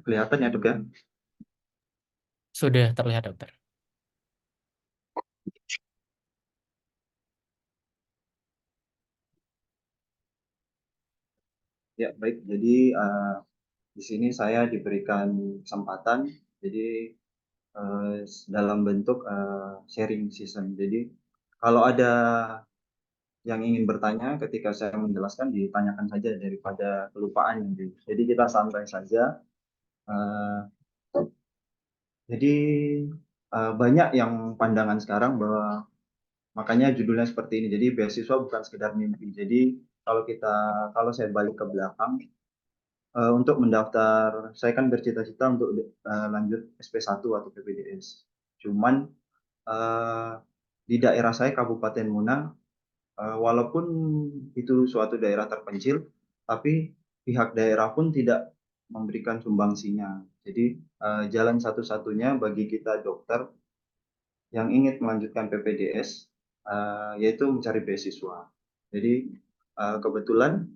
S5: Kelihatan ya dok ya?
S4: Sudah terlihat dokter.
S5: Ya baik. Jadi di sini saya diberikan kesempatan. Jadi dalam bentuk sharing season. Jadi kalau ada yang ingin bertanya ketika saya menjelaskan, ditanyakan saja daripada kelupaan nanti. Jadi kita santai saja. Jadi banyak yang pandangan sekarang bahwa, makanya judulnya seperti ini. Jadi beasiswa bukan sekedar mimpi. Jadi kalau saya balik ke belakang, untuk mendaftar, saya kan bercita-cita untuk lanjut SP1 atau PPDS. Cuman di daerah saya Kabupaten Muna, walaupun itu suatu daerah terpencil, tapi pihak daerah pun tidak memberikan sumbangsinya. Jadi jalan satu-satunya bagi kita dokter yang ingin melanjutkan PPDS yaitu mencari beasiswa. Jadi kebetulan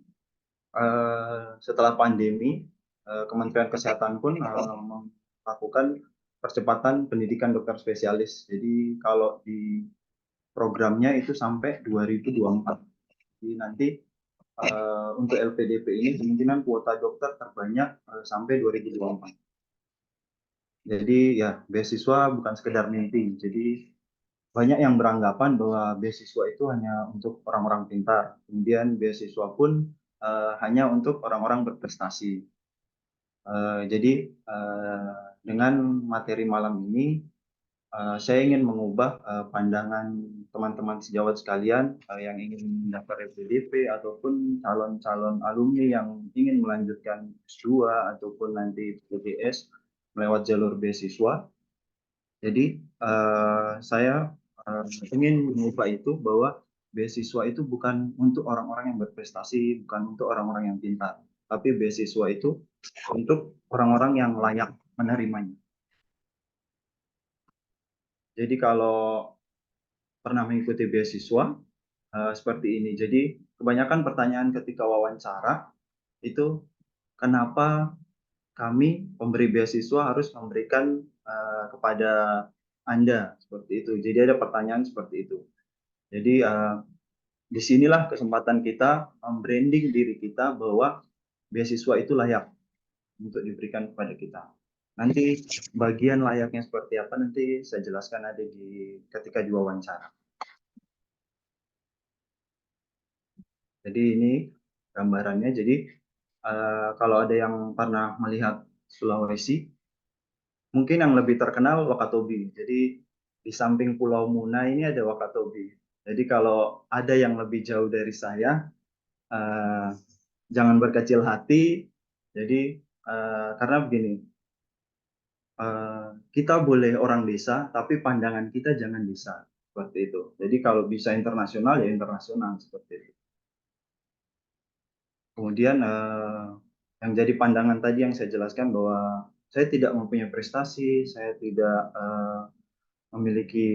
S5: setelah pandemi Kementerian Kesehatan pun melakukan percepatan pendidikan dokter spesialis. Jadi kalau di programnya itu sampai 2024. Jadi nanti untuk LPDP ini kemungkinan kuota dokter terbanyak sampai 2024. Jadi ya beasiswa bukan sekedar mimpi. Jadi banyak yang beranggapan bahwa beasiswa itu hanya untuk orang-orang pintar. Kemudian beasiswa pun hanya untuk orang-orang berprestasi. Jadi dengan materi malam ini saya ingin mengubah pandangan teman-teman sejawat sekalian yang ingin mendaftar LPDP ataupun calon-calon alumni yang ingin melanjutkan S2 ataupun nanti PPDS lewat jalur beasiswa. Jadi saya ingin mengubah itu bahwa beasiswa itu bukan untuk orang-orang yang berprestasi, bukan untuk orang-orang yang pintar, tapi beasiswa itu untuk orang-orang yang layak menerimanya. Jadi kalau pernah mengikuti beasiswa seperti ini, jadi kebanyakan pertanyaan ketika wawancara itu kenapa kami pemberi beasiswa harus memberikan kepada Anda seperti itu. Jadi ada pertanyaan seperti itu. Jadi disinilah kesempatan kita membranding diri kita bahwa beasiswa itu layak untuk diberikan kepada kita. Nanti bagian layaknya seperti apa nanti saya jelaskan ada ketika diwawancara. Jadi ini gambarannya. Jadi kalau ada yang pernah melihat Sulawesi, mungkin yang lebih terkenal Wakatobi. Jadi di samping Pulau Muna ini ada Wakatobi. Jadi kalau ada yang lebih jauh dari saya, jangan berkecil hati. Jadi karena begini, kita boleh orang desa, tapi pandangan kita jangan desa seperti itu. Jadi kalau bisa internasional ya internasional seperti itu. Kemudian yang jadi pandangan tadi yang saya jelaskan bahwa saya tidak mempunyai prestasi, saya tidak memiliki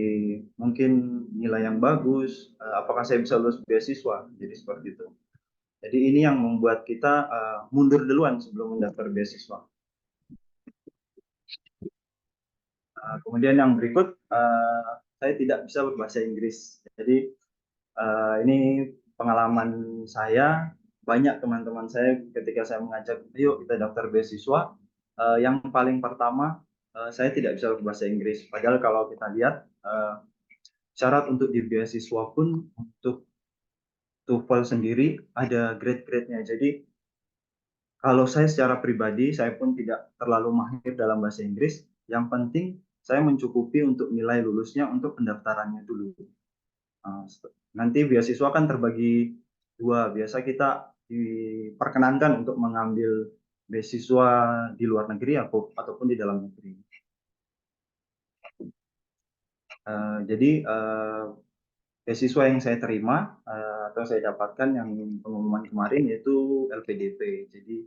S5: mungkin nilai yang bagus, apakah saya bisa lulus beasiswa? Jadi seperti itu. Jadi ini yang membuat kita mundur duluan sebelum mendaftar beasiswa. Kemudian yang berikut, saya tidak bisa berbahasa Inggris. Jadi ini pengalaman saya, banyak teman-teman saya ketika saya mengajak, yuk kita daftar beasiswa, yang paling pertama saya tidak bisa berbahasa Inggris. Padahal kalau kita lihat syarat untuk di beasiswa pun untuk TOEFL sendiri ada grade-grade-nya. Jadi kalau saya secara pribadi, saya pun tidak terlalu mahir dalam bahasa Inggris. Yang penting saya mencukupi untuk nilai lulusnya untuk pendaftarannya dulu. Nanti beasiswa kan terbagi dua. Biasa kita diperkenankan untuk mengambil beasiswa di luar negeri ataupun di dalam negeri. Jadi beasiswa yang saya terima atau saya dapatkan yang pengumuman kemarin yaitu LPDP. Jadi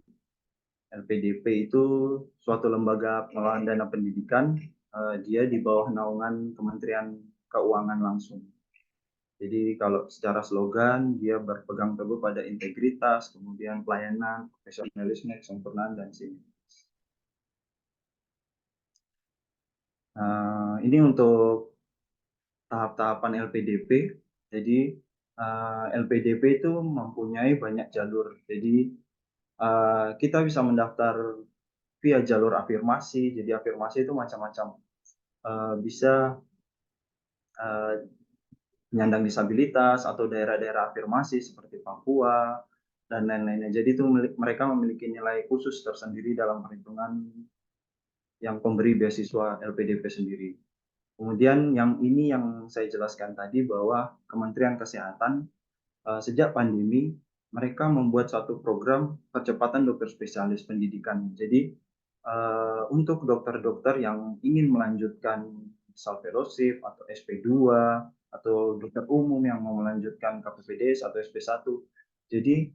S5: LPDP itu suatu lembaga pengelolaan dana pendidikan, dia di bawah naungan Kementerian Keuangan langsung. Jadi kalau secara slogan dia berpegang teguh pada integritas, kemudian pelayanan, profesionalisme, kesempurnaan, dan sinergitas. Ini untuk tahap-tahapan LPDP. Jadi LPDP itu mempunyai banyak jalur. Jadi kita bisa mendaftar via jalur afirmasi. Jadi afirmasi itu macam-macam. Bisa penyandang disabilitas atau daerah-daerah afirmasi seperti Papua dan lain-lainnya. Jadi itu mereka memiliki nilai khusus tersendiri dalam perhitungan yang pemberi beasiswa LPDP sendiri. Kemudian yang ini yang saya jelaskan tadi bahwa Kementerian Kesehatan sejak pandemi mereka membuat satu program percepatan dokter spesialis pendidikan. Jadi untuk dokter-dokter yang ingin melanjutkan fellowship atau SP2 atau dokter umum yang mau melanjutkan KPPDS atau SP1, Jadi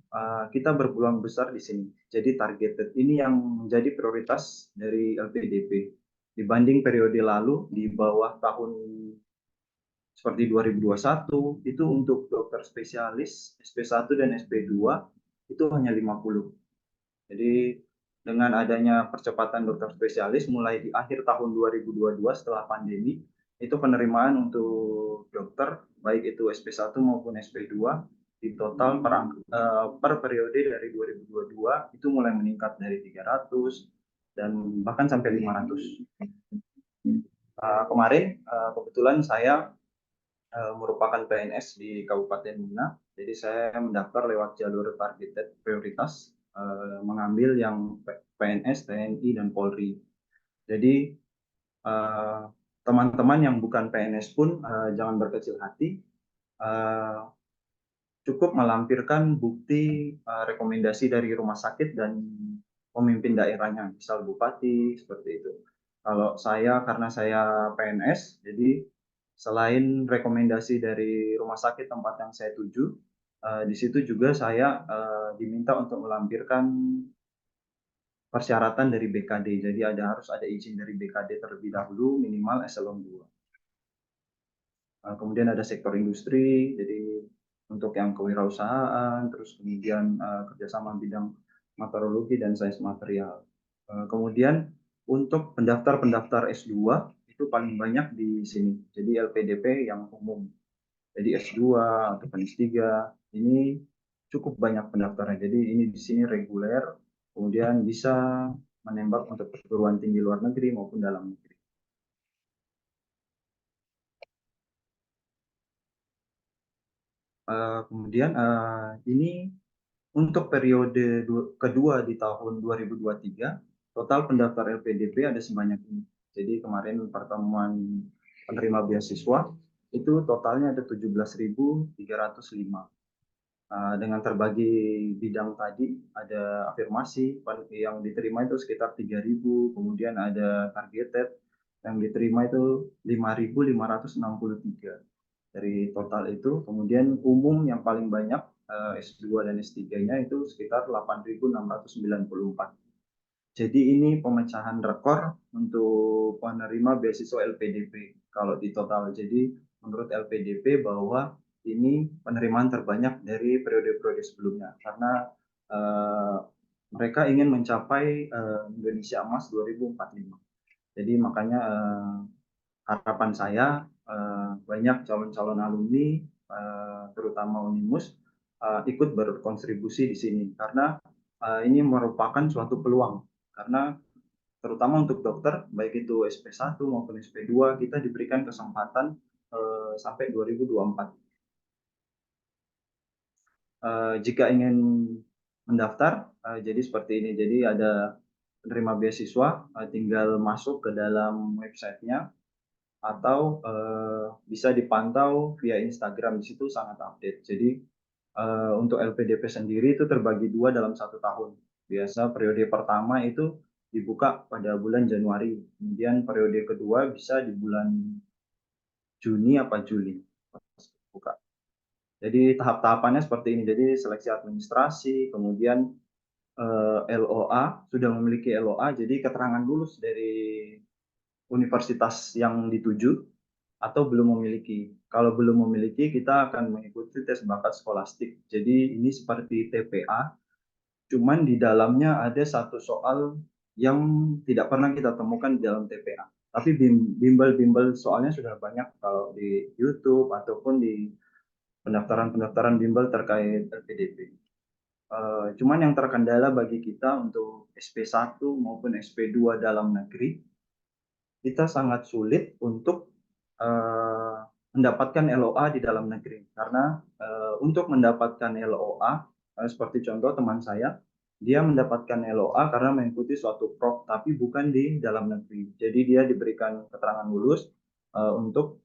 S5: kita berpeluang besar di sini. Jadi targeted ini yang menjadi prioritas dari LPDP. Dibanding periode lalu di bawah tahun seperti 2021 itu untuk dokter spesialis SP1 dan SP2 itu hanya 50. Jadi dengan adanya percepatan dokter spesialis mulai di akhir tahun 2022 setelah pandemi, itu penerimaan untuk dokter baik itu SP1 maupun SP2 di total per periode dari 2022 itu mulai meningkat dari 300 dan bahkan sampai 500. Kemarin kebetulan saya merupakan PNS di Kabupaten Muna, jadi saya mendaftar lewat jalur targeted prioritas, mengambil yang PNS, TNI, dan Polri. Jadi teman-teman yang bukan PNS pun jangan berkecil hati, cukup melampirkan bukti rekomendasi dari rumah sakit dan pemimpin daerahnya, misal bupati, seperti itu. Kalau saya, karena saya PNS, jadi selain rekomendasi dari rumah sakit tempat yang saya tuju, di situ juga saya diminta untuk melampirkan persyaratan dari BKD. Jadi harus ada izin dari BKD terlebih dahulu, minimal eselon 2. Kemudian ada sektor industri, jadi untuk yang kewirausahaan, terus kemudian kerjasama bidang meteorologi dan sains material. Kemudian untuk pendaftar S2 itu paling banyak di sini. Jadi LPDP yang umum. Jadi S2 atau S3 ini cukup banyak pendaftarnya. Jadi ini di sini reguler, kemudian bisa menembak untuk perguruan tinggi luar negeri maupun dalam negeri. Kemudian ini untuk periode kedua di tahun 2023, total pendaftar LPDP ada sebanyak ini. Jadi kemarin pertemuan penerima beasiswa itu totalnya ada 17.305. Dengan terbagi bidang tadi, ada afirmasi yang diterima itu sekitar 3.000, kemudian ada targeted yang diterima itu 5.563 dari total itu. Kemudian umum yang paling banyak S2 dan S3-nya itu sekitar 8.694. Jadi ini pemecahan rekor untuk penerima beasiswa LPDP kalau di total. Jadi menurut LPDP bahwa ini penerimaan terbanyak dari periode-periode sebelumnya karena mereka ingin mencapai Indonesia Emas 2045. Jadi makanya harapan saya banyak calon-calon alumni terutama Unimus ikut berkontribusi di sini karena ini merupakan suatu peluang karena terutama untuk dokter baik itu SP1 maupun SP2 kita diberikan kesempatan sampai 2024. Jika ingin mendaftar jadi seperti ini. Jadi ada penerima beasiswa tinggal masuk ke dalam websitenya atau bisa dipantau via Instagram, di situ sangat update. Jadi untuk LPDP sendiri itu terbagi dua dalam 1 tahun. Biasa periode pertama itu dibuka pada bulan Januari, kemudian periode kedua bisa di bulan Juni apa Juli buka. Jadi tahap-tahapannya seperti ini. Jadi seleksi administrasi, kemudian LOA, sudah memiliki LOA, jadi keterangan lulus dari universitas yang dituju atau belum memiliki. Kalau belum memiliki, kita akan mengikuti tes bakat skolastik. Jadi ini seperti TPA, cuman di dalamnya ada satu soal yang tidak pernah kita temukan di dalam TPA. Tapi bimbel-bimbel soalnya sudah banyak kalau di YouTube ataupun di pendaftaran-pendaftaran bimbel terkait LPDP. Cuman yang terkendala bagi kita untuk SP1 maupun SP2 dalam negeri, kita sangat sulit untuk mendapatkan LOA di dalam negeri karena untuk mendapatkan LOA seperti contoh teman saya, dia mendapatkan LOA karena mengikuti suatu prok tapi bukan di dalam negeri. Jadi dia diberikan keterangan lulus untuk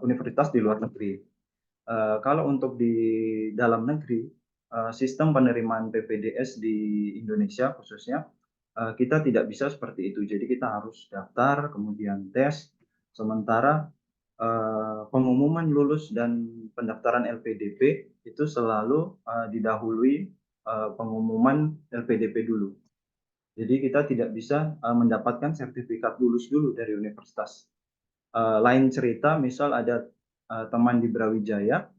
S5: universitas di luar negeri. Kalau untuk di dalam negeri, sistem penerimaan PPDS di Indonesia khususnya kita tidak bisa seperti itu. Jadi kita harus daftar, kemudian tes. Sementara pengumuman lulus dan pendaftaran LPDP itu selalu didahului pengumuman LPDP dulu. Jadi kita tidak bisa mendapatkan sertifikat lulus dulu dari universitas. Lain cerita, misal ada teman di Brawijaya,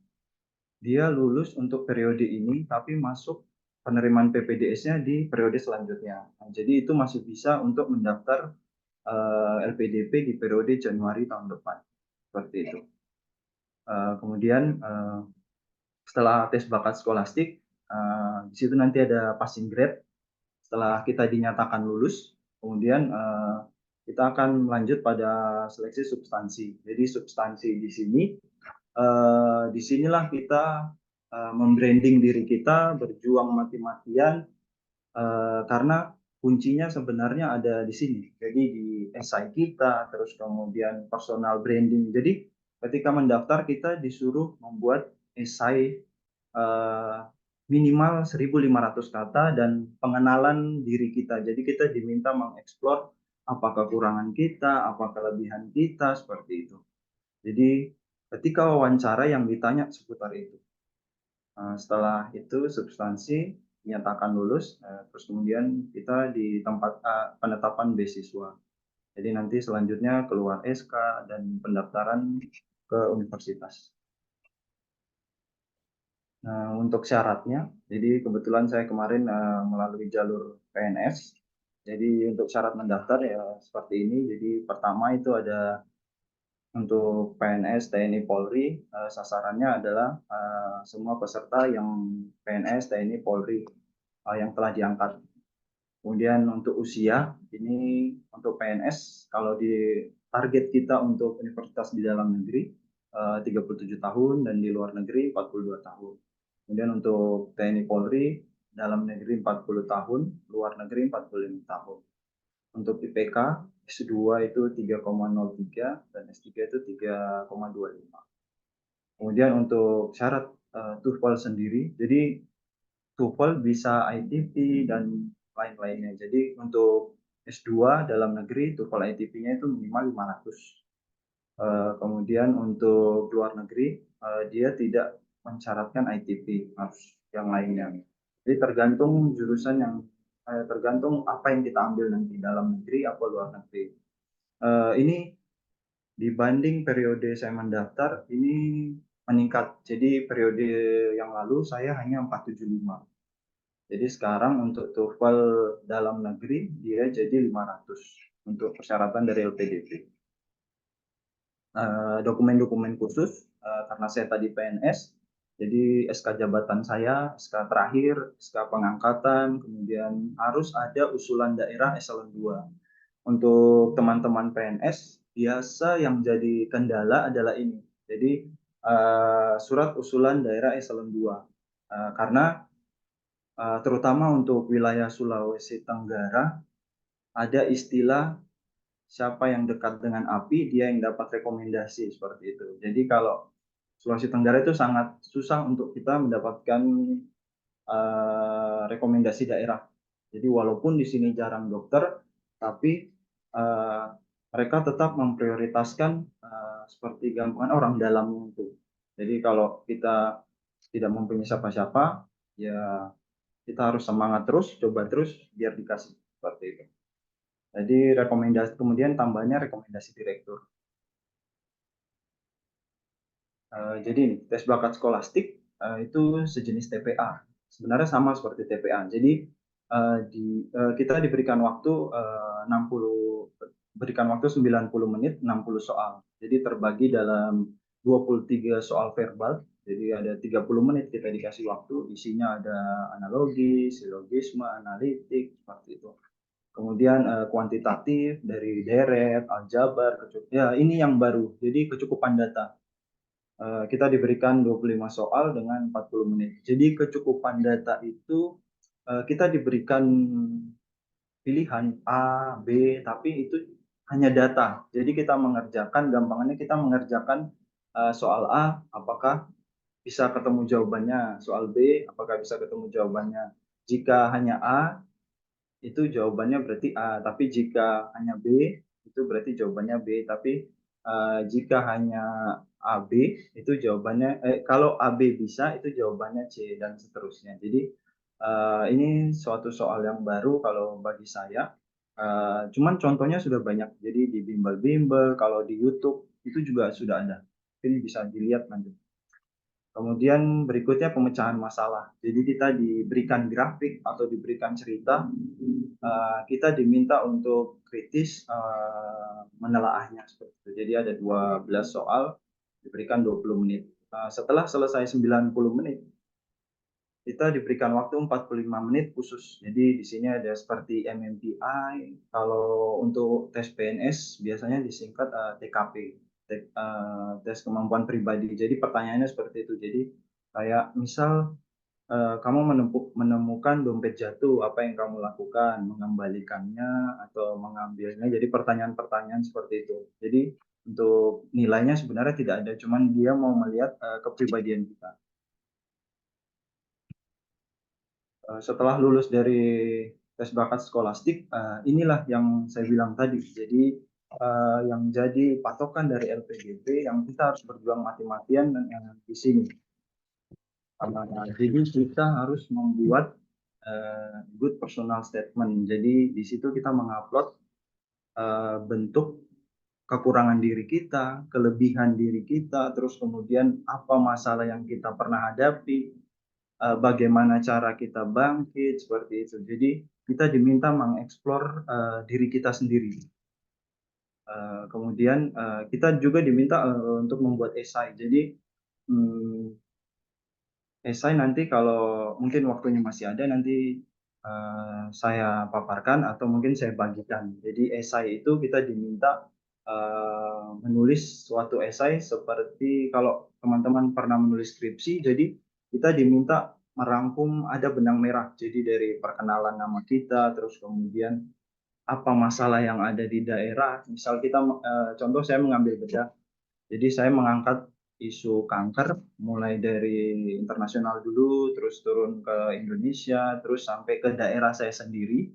S5: dia lulus untuk periode ini, tapi masuk penerimaan PPDS-nya di periode selanjutnya. Nah, jadi itu masih bisa untuk mendaftar LPDP di periode Januari tahun depan, seperti itu. Kemudian setelah tes bakat skolastik, di situ nanti ada passing grade. Setelah kita dinyatakan lulus, kemudian kita akan lanjut pada seleksi substansi. Jadi substansi di sini, disinilah kita membranding diri kita, berjuang mati-matian, karena kuncinya sebenarnya ada di sini. Jadi di esai kita, terus kemudian personal branding. Jadi ketika mendaftar kita disuruh membuat esai minimal 1.500 kata dan pengenalan diri kita. Jadi kita diminta mengeksplor apa kekurangan kita, apa kelebihan kita, seperti itu. Jadi ketika wawancara yang ditanya seputar itu. Setelah itu substansi dinyatakan lulus, terus kemudian kita di tempat penetapan beasiswa. Jadi nanti selanjutnya keluar SK dan pendaftaran ke universitas. Nah, untuk syaratnya, jadi kebetulan saya kemarin melalui jalur PNS. Jadi untuk syarat mendaftar ya seperti ini. Jadi pertama itu ada untuk PNS, TNI, Polri, sasarannya adalah semua peserta yang PNS, TNI, Polri yang telah diangkat. Kemudian untuk usia, ini untuk PNS, kalau di target kita untuk universitas di dalam negeri 37 tahun dan di luar negeri 42 tahun. Kemudian untuk TNI Polri, dalam negeri 40 tahun, luar negeri 45 tahun. Untuk IPK, S2 itu 3,03 dan S3 itu 3,25. Kemudian untuk syarat TOEFL sendiri, jadi TOEFL bisa ITP dan lain-lainnya. Jadi untuk S2 dalam negeri TOEFL ITP-nya itu minimal 500. Kemudian untuk luar negeri dia tidak mensyaratkan ITP, harus yang lainnya. Jadi tergantung jurusan yang tergantung apa yang kita ambil nanti dalam negeri atau luar negeri. Ini dibanding periode saya mendaftar ini meningkat. Jadi periode yang lalu saya hanya 475. Jadi sekarang untuk TOEFL dalam negeri dia jadi 500 untuk persyaratan dari LPDP. Dokumen-dokumen khusus karena saya tadi PNS, jadi SK jabatan saya, SK terakhir, SK pengangkatan, kemudian harus ada usulan daerah eselon 2. Untuk teman-teman PNS, biasa yang jadi kendala adalah ini. Jadi surat usulan daerah eselon 2. Karena terutama untuk wilayah Sulawesi Tenggara, ada istilah siapa yang dekat dengan api, dia yang dapat rekomendasi, seperti itu. Jadi kalau Sulawesi Tenggara itu sangat susah untuk kita mendapatkan rekomendasi daerah. Jadi walaupun di sini jarang dokter, tapi mereka tetap memprioritaskan seperti gampangan orang dalamnya itu. Jadi kalau kita tidak mempunyai siapa-siapa, ya kita harus semangat terus, coba terus biar dikasih, seperti itu. Jadi rekomendasi, kemudian tambahnya rekomendasi direktur. Jadi tes bakat skolastik itu sejenis TPA. Sebenarnya sama seperti TPA. Jadi kita diberikan waktu 90 menit 60 soal. Jadi terbagi dalam 23 soal verbal. Jadi ada 30 menit kita dikasih waktu. Isinya ada analogi, silogisme, analitik, seperti itu. Kemudian kuantitatif dari deret, aljabar, ya ini yang baru. Jadi kecukupan data. Kita diberikan 25 soal dengan 40 menit. Jadi kecukupan data itu kita diberikan pilihan A, B, tapi itu hanya data. Jadi kita mengerjakan, gampangannya kita mengerjakan soal A, apakah bisa ketemu jawabannya. Soal B, apakah bisa ketemu jawabannya. Jika hanya A, itu jawabannya berarti A. Tapi jika hanya B, itu berarti jawabannya B. Tapi jika hanya AB itu jawabannya kalau AB bisa itu jawabannya C dan seterusnya. Jadi ini suatu soal yang baru kalau bagi saya. Cuman contohnya sudah banyak. Jadi di bimbel-bimbel, kalau di YouTube itu juga sudah ada. Ini bisa dilihat nanti. Kemudian berikutnya pemecahan masalah. Jadi kita diberikan grafik atau diberikan cerita, kita diminta untuk kritis menelaahnya seperti itu. Jadi ada 12 soal, diberikan 20 menit. Setelah selesai 90 menit, kita diberikan waktu 45 menit khusus. Jadi di sini ada seperti MMPI. Kalau untuk tes PNS biasanya disingkat TKP, tes kemampuan pribadi. Jadi pertanyaannya seperti itu. Jadi kayak misal kamu menemukan dompet jatuh, apa yang kamu lakukan? Mengembalikannya atau mengambilnya? Jadi pertanyaan-pertanyaan seperti itu. Jadi untuk nilainya sebenarnya tidak ada, cuman dia mau melihat kepribadian kita. Setelah lulus dari tes bakat skolastik, inilah yang saya bilang tadi. Jadi yang jadi patokan dari LPDP yang kita harus berjuang mati-matian di sini. Jadi kita harus membuat good personal statement. Jadi di situ kita mengupload bentuk kekurangan diri kita, kelebihan diri kita, terus kemudian apa masalah yang kita pernah hadapi, bagaimana cara kita bangkit, seperti itu. Jadi kita diminta mengeksplor diri kita sendiri. Kemudian kita juga diminta untuk membuat esai. Jadi esai nanti kalau mungkin waktunya masih ada nanti saya paparkan atau mungkin saya bagikan. Jadi esai itu kita diminta menulis suatu esai seperti kalau teman-teman pernah menulis skripsi, jadi kita diminta merangkum ada benang merah. Jadi dari perkenalan nama kita, terus kemudian apa masalah yang ada di daerah. Misal kita contoh saya mengambil bedah. Jadi saya mengangkat isu kanker mulai dari internasional dulu, terus turun ke Indonesia, terus sampai ke daerah saya sendiri.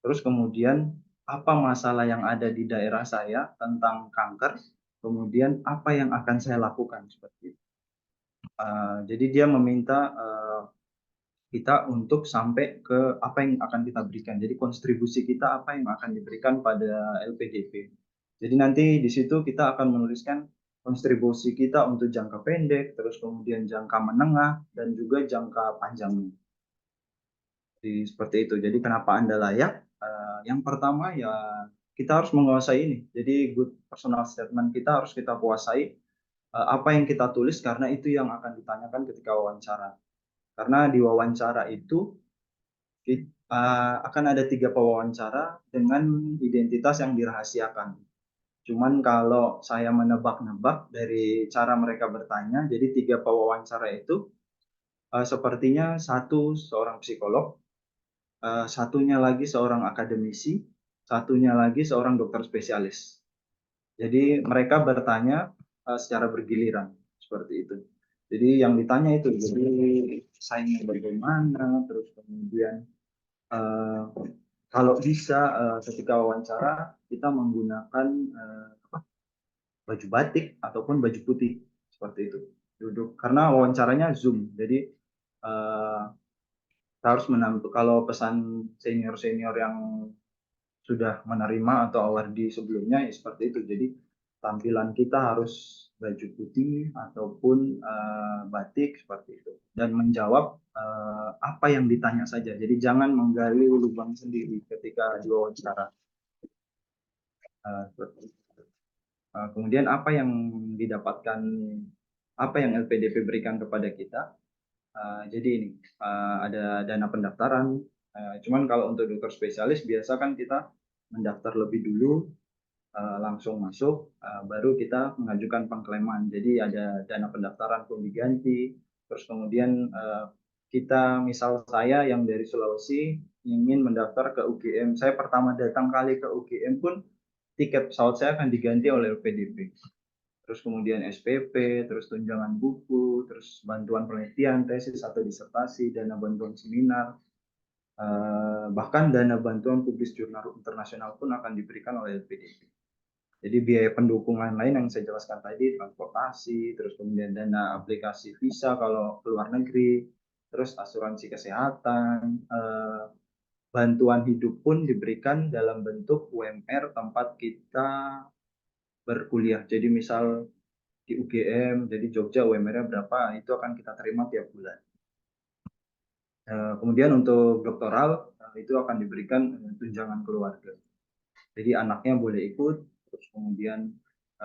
S5: Terus kemudian apa masalah yang ada di daerah saya tentang kanker, kemudian apa yang akan saya lakukan seperti itu. Jadi dia meminta kita untuk sampai ke apa yang akan kita berikan. Jadi kontribusi kita apa yang akan diberikan pada LPDP. Jadi nanti di situ kita akan menuliskan kontribusi kita untuk jangka pendek, terus kemudian jangka menengah, dan juga jangka panjangnya. Jadi seperti itu. Jadi kenapa Anda layak? Yang pertama ya kita harus menguasai ini. Jadi good personal statement kita harus kita kuasai. Apa yang kita tulis karena itu yang akan ditanyakan ketika wawancara. Karena di wawancara itu akan ada 3 pewawancara dengan identitas yang dirahasiakan. Cuman kalau saya menebak-nebak dari cara mereka bertanya, jadi 3 pewawancara itu sepertinya satu seorang psikolog, satunya lagi seorang akademisi, satunya lagi seorang dokter spesialis. Jadi mereka bertanya secara bergiliran seperti itu. Jadi yang ditanya itu, jadi saingnya bagaimana, terus kemudian kalau bisa ketika wawancara kita menggunakan baju batik ataupun baju putih seperti itu. Duduk karena wawancaranya Zoom. Jadi kita harus menampilkan kalau pesan senior-senior yang sudah menerima atau awardee sebelumnya ya seperti itu. Jadi tampilan kita harus baju putih ataupun batik seperti itu dan menjawab apa yang ditanya saja. Jadi jangan menggali lubang sendiri ketika diwawancara. Kemudian apa yang didapatkan, apa yang LPDP berikan kepada kita. Jadi ini ada dana pendaftaran. Cuman kalau untuk dokter spesialis biasa kan kita mendaftar lebih dulu, langsung masuk, baru kita mengajukan pengklaiman. Jadi ada dana pendaftaran pun diganti. Terus kemudian kita, misal saya yang dari Sulawesi ingin mendaftar ke UGM, saya pertama datang kali ke UGM pun tiket pesawat saya akan diganti oleh LPDP. Terus kemudian SPP, terus tunjangan buku, terus bantuan penelitian, tesis atau disertasi, dana bantuan seminar, bahkan dana bantuan publis jurnal internasional pun akan diberikan oleh LPDP. Jadi biaya pendukungan lain yang saya jelaskan tadi, transportasi, terus kemudian dana aplikasi visa kalau ke luar negeri, terus asuransi kesehatan, bantuan hidup pun diberikan dalam bentuk UMR tempat kita berkuliah. Jadi misal di UGM, jadi Jogja UMR-nya berapa, itu akan kita terima tiap bulan. Kemudian untuk doktoral, itu akan diberikan tunjangan keluarga. Jadi anaknya boleh ikut, terus kemudian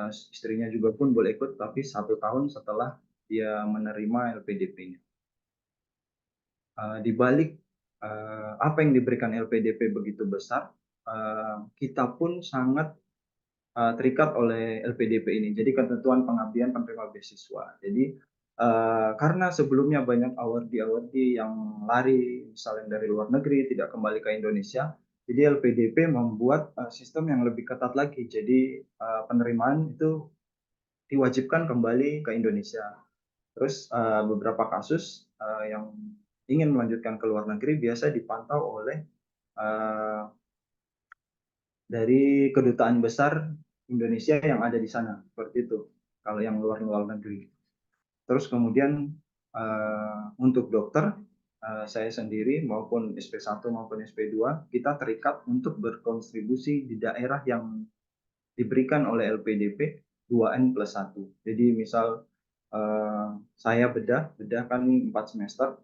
S5: istrinya juga pun boleh ikut, tapi 1 tahun setelah dia menerima LPDP-nya. Di balik apa yang diberikan LPDP begitu besar, kita pun sangat terikat oleh LPDP ini. Jadi ketentuan pengabdian penerima beasiswa. Jadi karena sebelumnya banyak awardee yang lari, misalnya dari luar negeri, tidak kembali ke Indonesia, jadi LPDP membuat sistem yang lebih ketat lagi. Jadi penerimaan itu diwajibkan kembali ke Indonesia. Terus beberapa kasus yang ingin melanjutkan ke luar negeri biasa dipantau oleh dari kedutaan besar Indonesia yang ada di sana, seperti itu. Kalau yang luar negeri. Terus kemudian untuk dokter, saya sendiri maupun SP1 maupun SP2, kita terikat untuk berkontribusi di daerah yang diberikan oleh LPDP 2N+1. Jadi misal saya bedah kan 4 semester,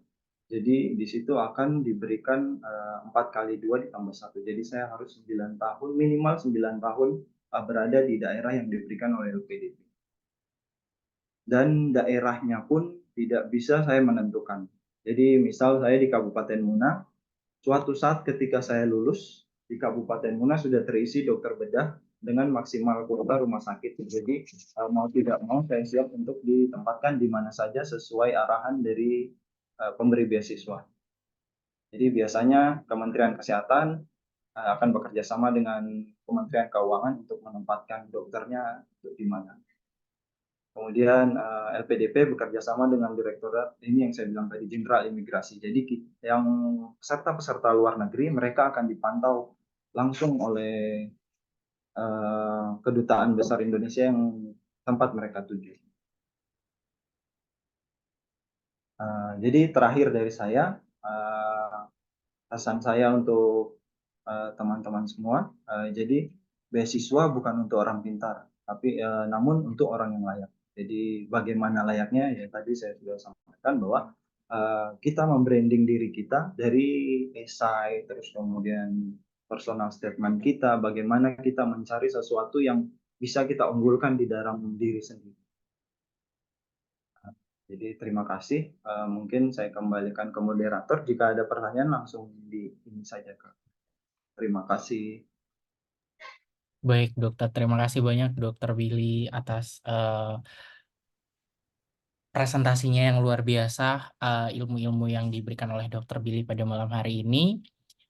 S5: jadi di situ akan diberikan 4 kali 2 ditambah 1. Jadi saya harus 9 tahun, minimal 9 tahun berada di daerah yang diberikan oleh LPDP. Dan daerahnya pun tidak bisa saya menentukan. Jadi misal saya di Kabupaten Muna, suatu saat ketika saya lulus, di Kabupaten Muna sudah terisi dokter bedah dengan maksimal kuota rumah sakit. Jadi mau tidak mau saya siap untuk ditempatkan di mana saja sesuai arahan dari pemberi beasiswa. Jadi biasanya Kementerian Kesehatan akan bekerja sama dengan Kementerian Keuangan untuk menempatkan dokternya di mana. Kemudian LPDP bekerja sama dengan Direktorat ini yang saya bilang tadi, Jenderal Imigrasi. Jadi yang peserta-peserta luar negeri mereka akan dipantau langsung oleh Kedutaan Besar Indonesia yang tempat mereka tuju. Jadi terakhir dari saya, pesan saya untuk teman-teman semua, jadi beasiswa bukan untuk orang pintar, tapi namun untuk orang yang layak. Jadi bagaimana layaknya, ya tadi saya sudah sampaikan bahwa kita membranding diri kita dari esai, terus kemudian personal statement kita, bagaimana kita mencari sesuatu yang bisa kita unggulkan di dalam diri sendiri. Jadi terima kasih, mungkin saya kembalikan ke moderator, jika ada pertanyaan langsung di ini saja Kak. Terima kasih.
S4: Baik, dokter. Terima kasih banyak, Dokter Billy, atas presentasinya yang luar biasa, ilmu-ilmu yang diberikan oleh Dokter Billy pada malam hari ini.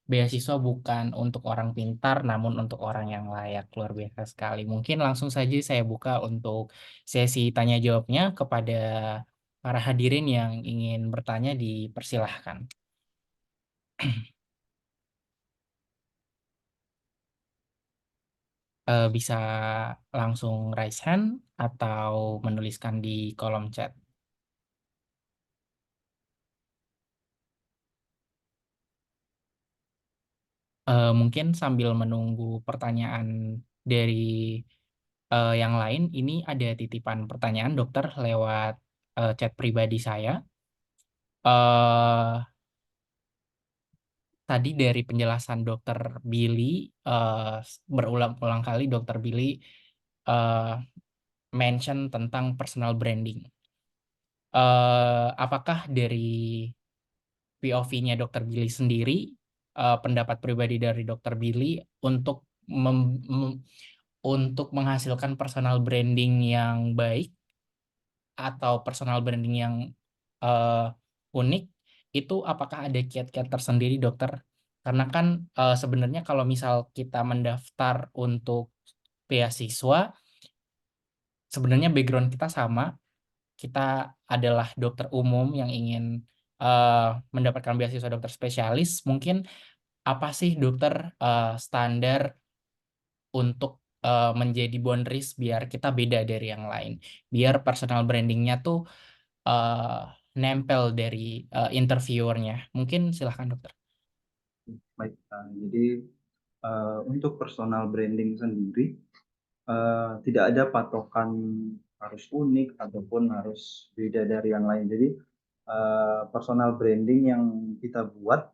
S4: Beasiswa bukan untuk orang pintar, namun untuk orang yang layak. Luar biasa sekali. Mungkin langsung saja saya buka untuk sesi tanya jawabnya kepada para hadirin yang ingin bertanya, dipersilahkan. Bisa langsung raise hand atau menuliskan di kolom chat. Mungkin sambil menunggu pertanyaan dari yang lain, ini ada titipan pertanyaan dokter lewat chat pribadi saya. Tadi dari penjelasan Dokter Billy, berulang-ulang kali Dokter Billy mention tentang personal branding. Apakah dari POV-nya Dokter Billy sendiri, pendapat pribadi dari Dokter Billy untuk untuk menghasilkan personal branding yang baik atau personal branding yang unik, itu apakah ada kiat-kiat tersendiri, dokter? Karena kan sebenarnya kalau misal kita mendaftar untuk beasiswa, sebenarnya background kita sama. Kita adalah dokter umum yang ingin mendapatkan beasiswa dokter spesialis. Mungkin apa sih dokter standar untuk menjadi boundaries biar kita beda dari yang lain. Biar personal brandingnya tuh nempel dari interviewernya. Mungkin silahkan dokter.
S5: Baik, jadi untuk personal branding sendiri tidak ada patokan harus unik ataupun harus beda dari yang lain. Jadi personal branding yang kita buat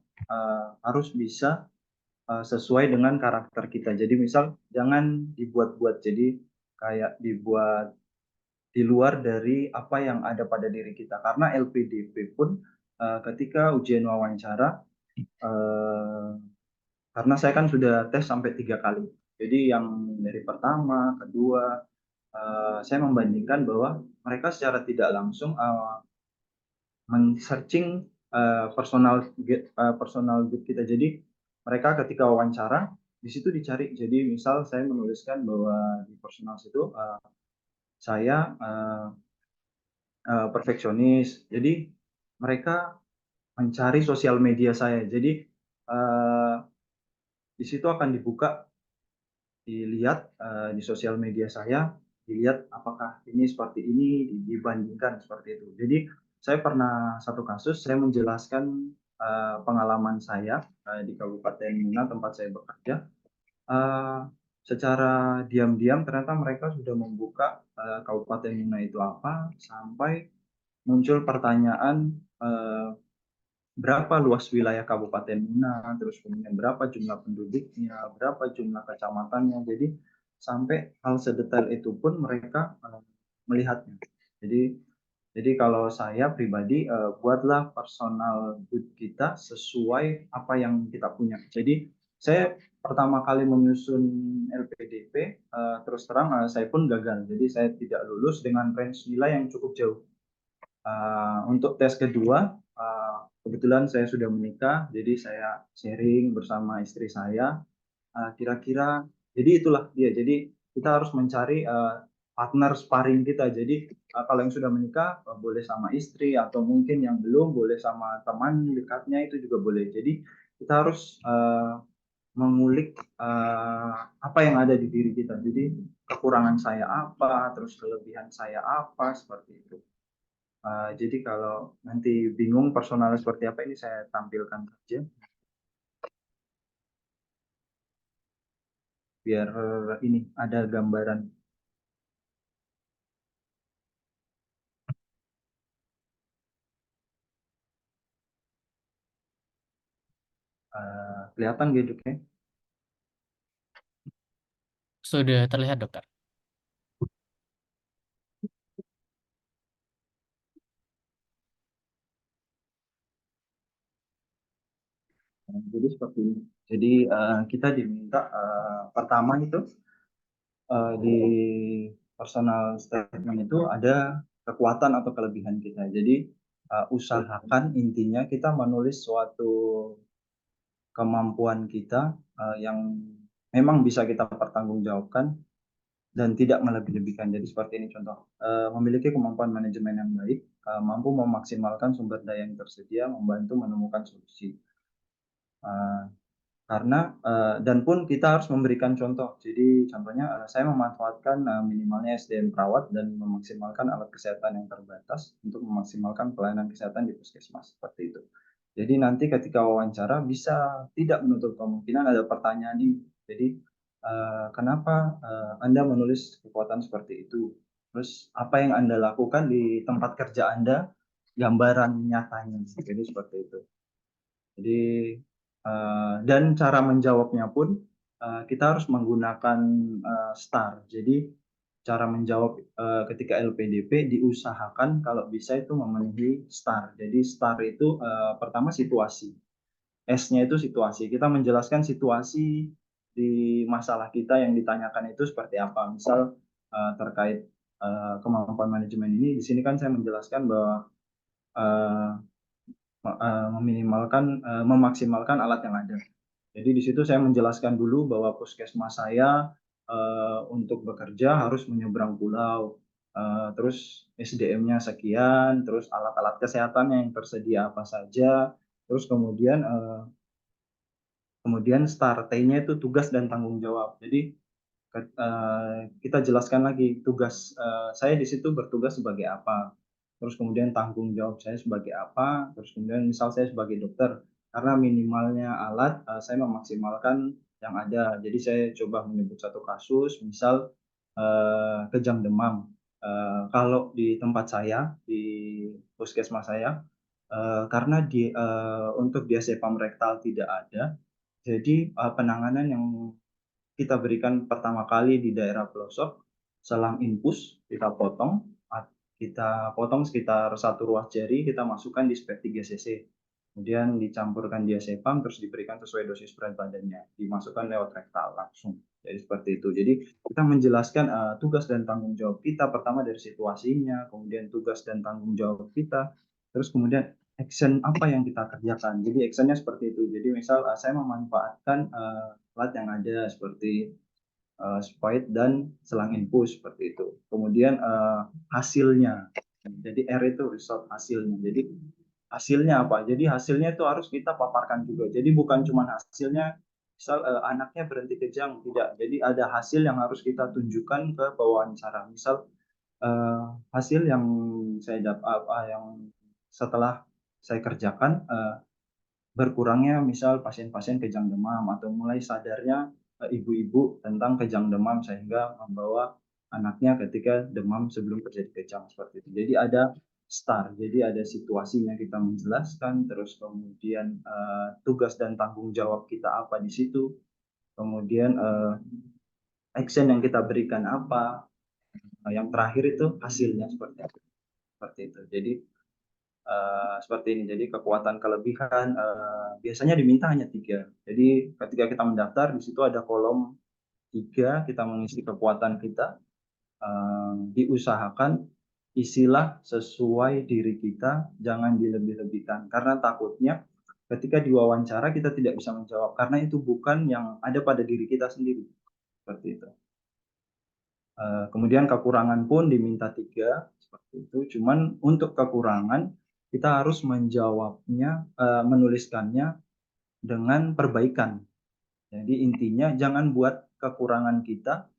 S5: harus bisa sesuai dengan karakter kita. Jadi misal jangan dibuat-buat, jadi kayak dibuat di luar dari apa yang ada pada diri kita. Karena LPDP pun ketika ujian wawancara, karena saya kan sudah tes sampai 3 kali. Jadi yang dari pertama, kedua, saya membandingkan bahwa mereka secara tidak langsung men-searching personal good kita. Jadi mereka ketika wawancara di situ dicari. Jadi misal saya menuliskan bahwa di personal situ saya perfeksionis. Jadi mereka mencari sosial media saya. Jadi di situ akan dibuka, dilihat di sosial media saya, dilihat apakah ini seperti ini, dibandingkan seperti itu. Jadi saya pernah satu kasus, saya menjelaskan pengalaman saya di Kabupaten Muna tempat saya bekerja. Secara diam-diam ternyata mereka sudah membuka Kabupaten Muna itu apa, sampai muncul pertanyaan berapa luas wilayah Kabupaten Muna, terus kemudian berapa jumlah penduduknya, berapa jumlah kecamatannya. Jadi sampai hal sedetail itu pun mereka melihatnya. Jadi kalau saya pribadi buatlah personal good kita sesuai apa yang kita punya. Jadi saya pertama kali menyusun LPDP terus terang saya pun gagal. Jadi saya tidak lulus dengan range nilai yang cukup jauh. Untuk tes kedua kebetulan saya sudah menikah, jadi saya sharing bersama istri saya kira-kira, jadi itulah dia. Jadi kita harus mencari partner sparring kita. Jadi kalau yang sudah menikah boleh sama istri, atau mungkin yang belum boleh sama teman dekatnya, itu juga boleh. Jadi kita harus mengulik apa yang ada di diri kita. Jadi kekurangan saya apa, terus kelebihan saya apa, seperti itu. Jadi kalau nanti bingung personalnya seperti apa, ini saya tampilkan saja biar ini ada gambaran. Kelihatan gitu ya?
S4: Sudah terlihat dokter.
S5: Jadi seperti ini. Jadi kita diminta pertama itu di personal statement itu ada kekuatan atau kelebihan kita. Jadi usahakan intinya kita menulis suatu kemampuan kita yang memang bisa kita pertanggungjawabkan dan tidak melebih-lebihkan. Jadi seperti ini contoh, memiliki kemampuan manajemen yang baik, mampu memaksimalkan sumber daya yang tersedia, membantu menemukan solusi. Karena dan pun kita harus memberikan contoh. Jadi contohnya saya memanfaatkan minimalnya SDM perawat dan memaksimalkan alat kesehatan yang terbatas untuk memaksimalkan pelayanan kesehatan di puskesmas, seperti itu. Jadi nanti ketika wawancara bisa tidak menutup kemungkinan ada pertanyaan ini. Jadi kenapa Anda menulis kekuatan seperti itu? Terus apa yang Anda lakukan di tempat kerja Anda? Gambaran nyatanya. Jadi seperti itu. Jadi dan cara menjawabnya pun kita harus menggunakan STAR. Jadi cara menjawab ketika LPDP diusahakan kalau bisa itu memenuhi STAR. Jadi STAR itu pertama situasi. S-nya itu situasi. Kita menjelaskan situasi di masalah kita yang ditanyakan itu seperti apa. Misal terkait kemampuan manajemen ini, di sini kan saya menjelaskan bahwa memaksimalkan alat yang ada. Jadi di situ saya menjelaskan dulu bahwa puskesmas saya untuk bekerja harus menyeberang pulau, terus SDM-nya sekian, terus alat-alat kesehatan yang tersedia apa saja, terus kemudian STAR, T-nya itu tugas dan tanggung jawab. Jadi kita jelaskan lagi tugas saya di situ bertugas sebagai apa, terus kemudian tanggung jawab saya sebagai apa, terus kemudian misal saya sebagai dokter, karena minimalnya alat saya memaksimalkan yang ada. Jadi saya coba menyebut satu kasus, misal kejang demam. Kalau di tempat saya, di puskesmas saya, karena untuk diazepam rektal tidak ada, jadi penanganan yang kita berikan pertama kali di daerah pelosok, selang infus kita potong sekitar 1 ruas jari, kita masukkan di spek 3 cc. Kemudian dicampurkan diazepam, terus diberikan sesuai dosis berat badannya, dimasukkan lewat rektal langsung. Jadi seperti itu. Jadi kita menjelaskan tugas dan tanggung jawab kita, pertama dari situasinya, kemudian tugas dan tanggung jawab kita, terus kemudian action apa yang kita kerjakan. Jadi actionnya seperti itu. Jadi misal saya memanfaatkan alat yang ada seperti spoid dan selang infus seperti itu. Kemudian hasilnya. Jadi R itu result hasilnya. Jadi hasilnya apa? Jadi hasilnya itu harus kita paparkan juga. Jadi bukan cuma hasilnya misal anaknya berhenti kejang, tidak. Jadi ada hasil yang harus kita tunjukkan ke pewawancara. Misal hasil yang saya dapat yang setelah saya kerjakan berkurangnya misal pasien-pasien kejang demam atau mulai sadarnya ibu-ibu tentang kejang demam sehingga membawa anaknya ketika demam sebelum terjadi kejang seperti itu. Jadi ada start, jadi ada situasinya kita menjelaskan, terus kemudian tugas dan tanggung jawab kita apa di situ, kemudian action yang kita berikan apa, yang terakhir itu hasilnya seperti itu. Jadi seperti ini. Jadi kekuatan kelebihan biasanya diminta hanya 3. Jadi ketika kita mendaftar di situ ada kolom 3, kita mengisi kekuatan kita, diusahakan isilah sesuai diri kita, jangan dilebih-lebihkan. Karena takutnya ketika diwawancara kita tidak bisa menjawab karena itu bukan yang ada pada diri kita sendiri. Seperti itu. Kemudian kekurangan pun diminta 3 seperti itu. Cuman untuk kekurangan kita harus menjawabnya, menuliskannya dengan perbaikan. Jadi intinya jangan buat kekurangan kita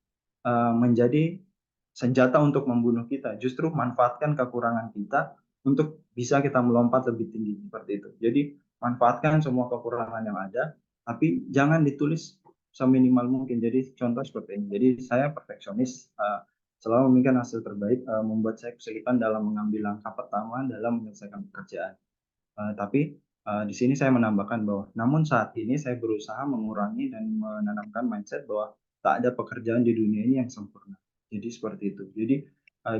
S5: menjadi senjata untuk membunuh kita. Justru manfaatkan kekurangan kita untuk bisa kita melompat lebih tinggi seperti itu. Jadi manfaatkan semua kekurangan yang ada, tapi jangan ditulis seminimal mungkin. Jadi contoh seperti ini. Jadi saya perfeksionis, selalu memikirkan hasil terbaik, membuat saya kesulitan dalam mengambil langkah pertama dalam menyelesaikan pekerjaan. Tapi di sini saya menambahkan bahwa namun saat ini saya berusaha mengurangi dan menanamkan mindset bahwa tak ada pekerjaan di dunia ini yang sempurna. Jadi seperti itu. Jadi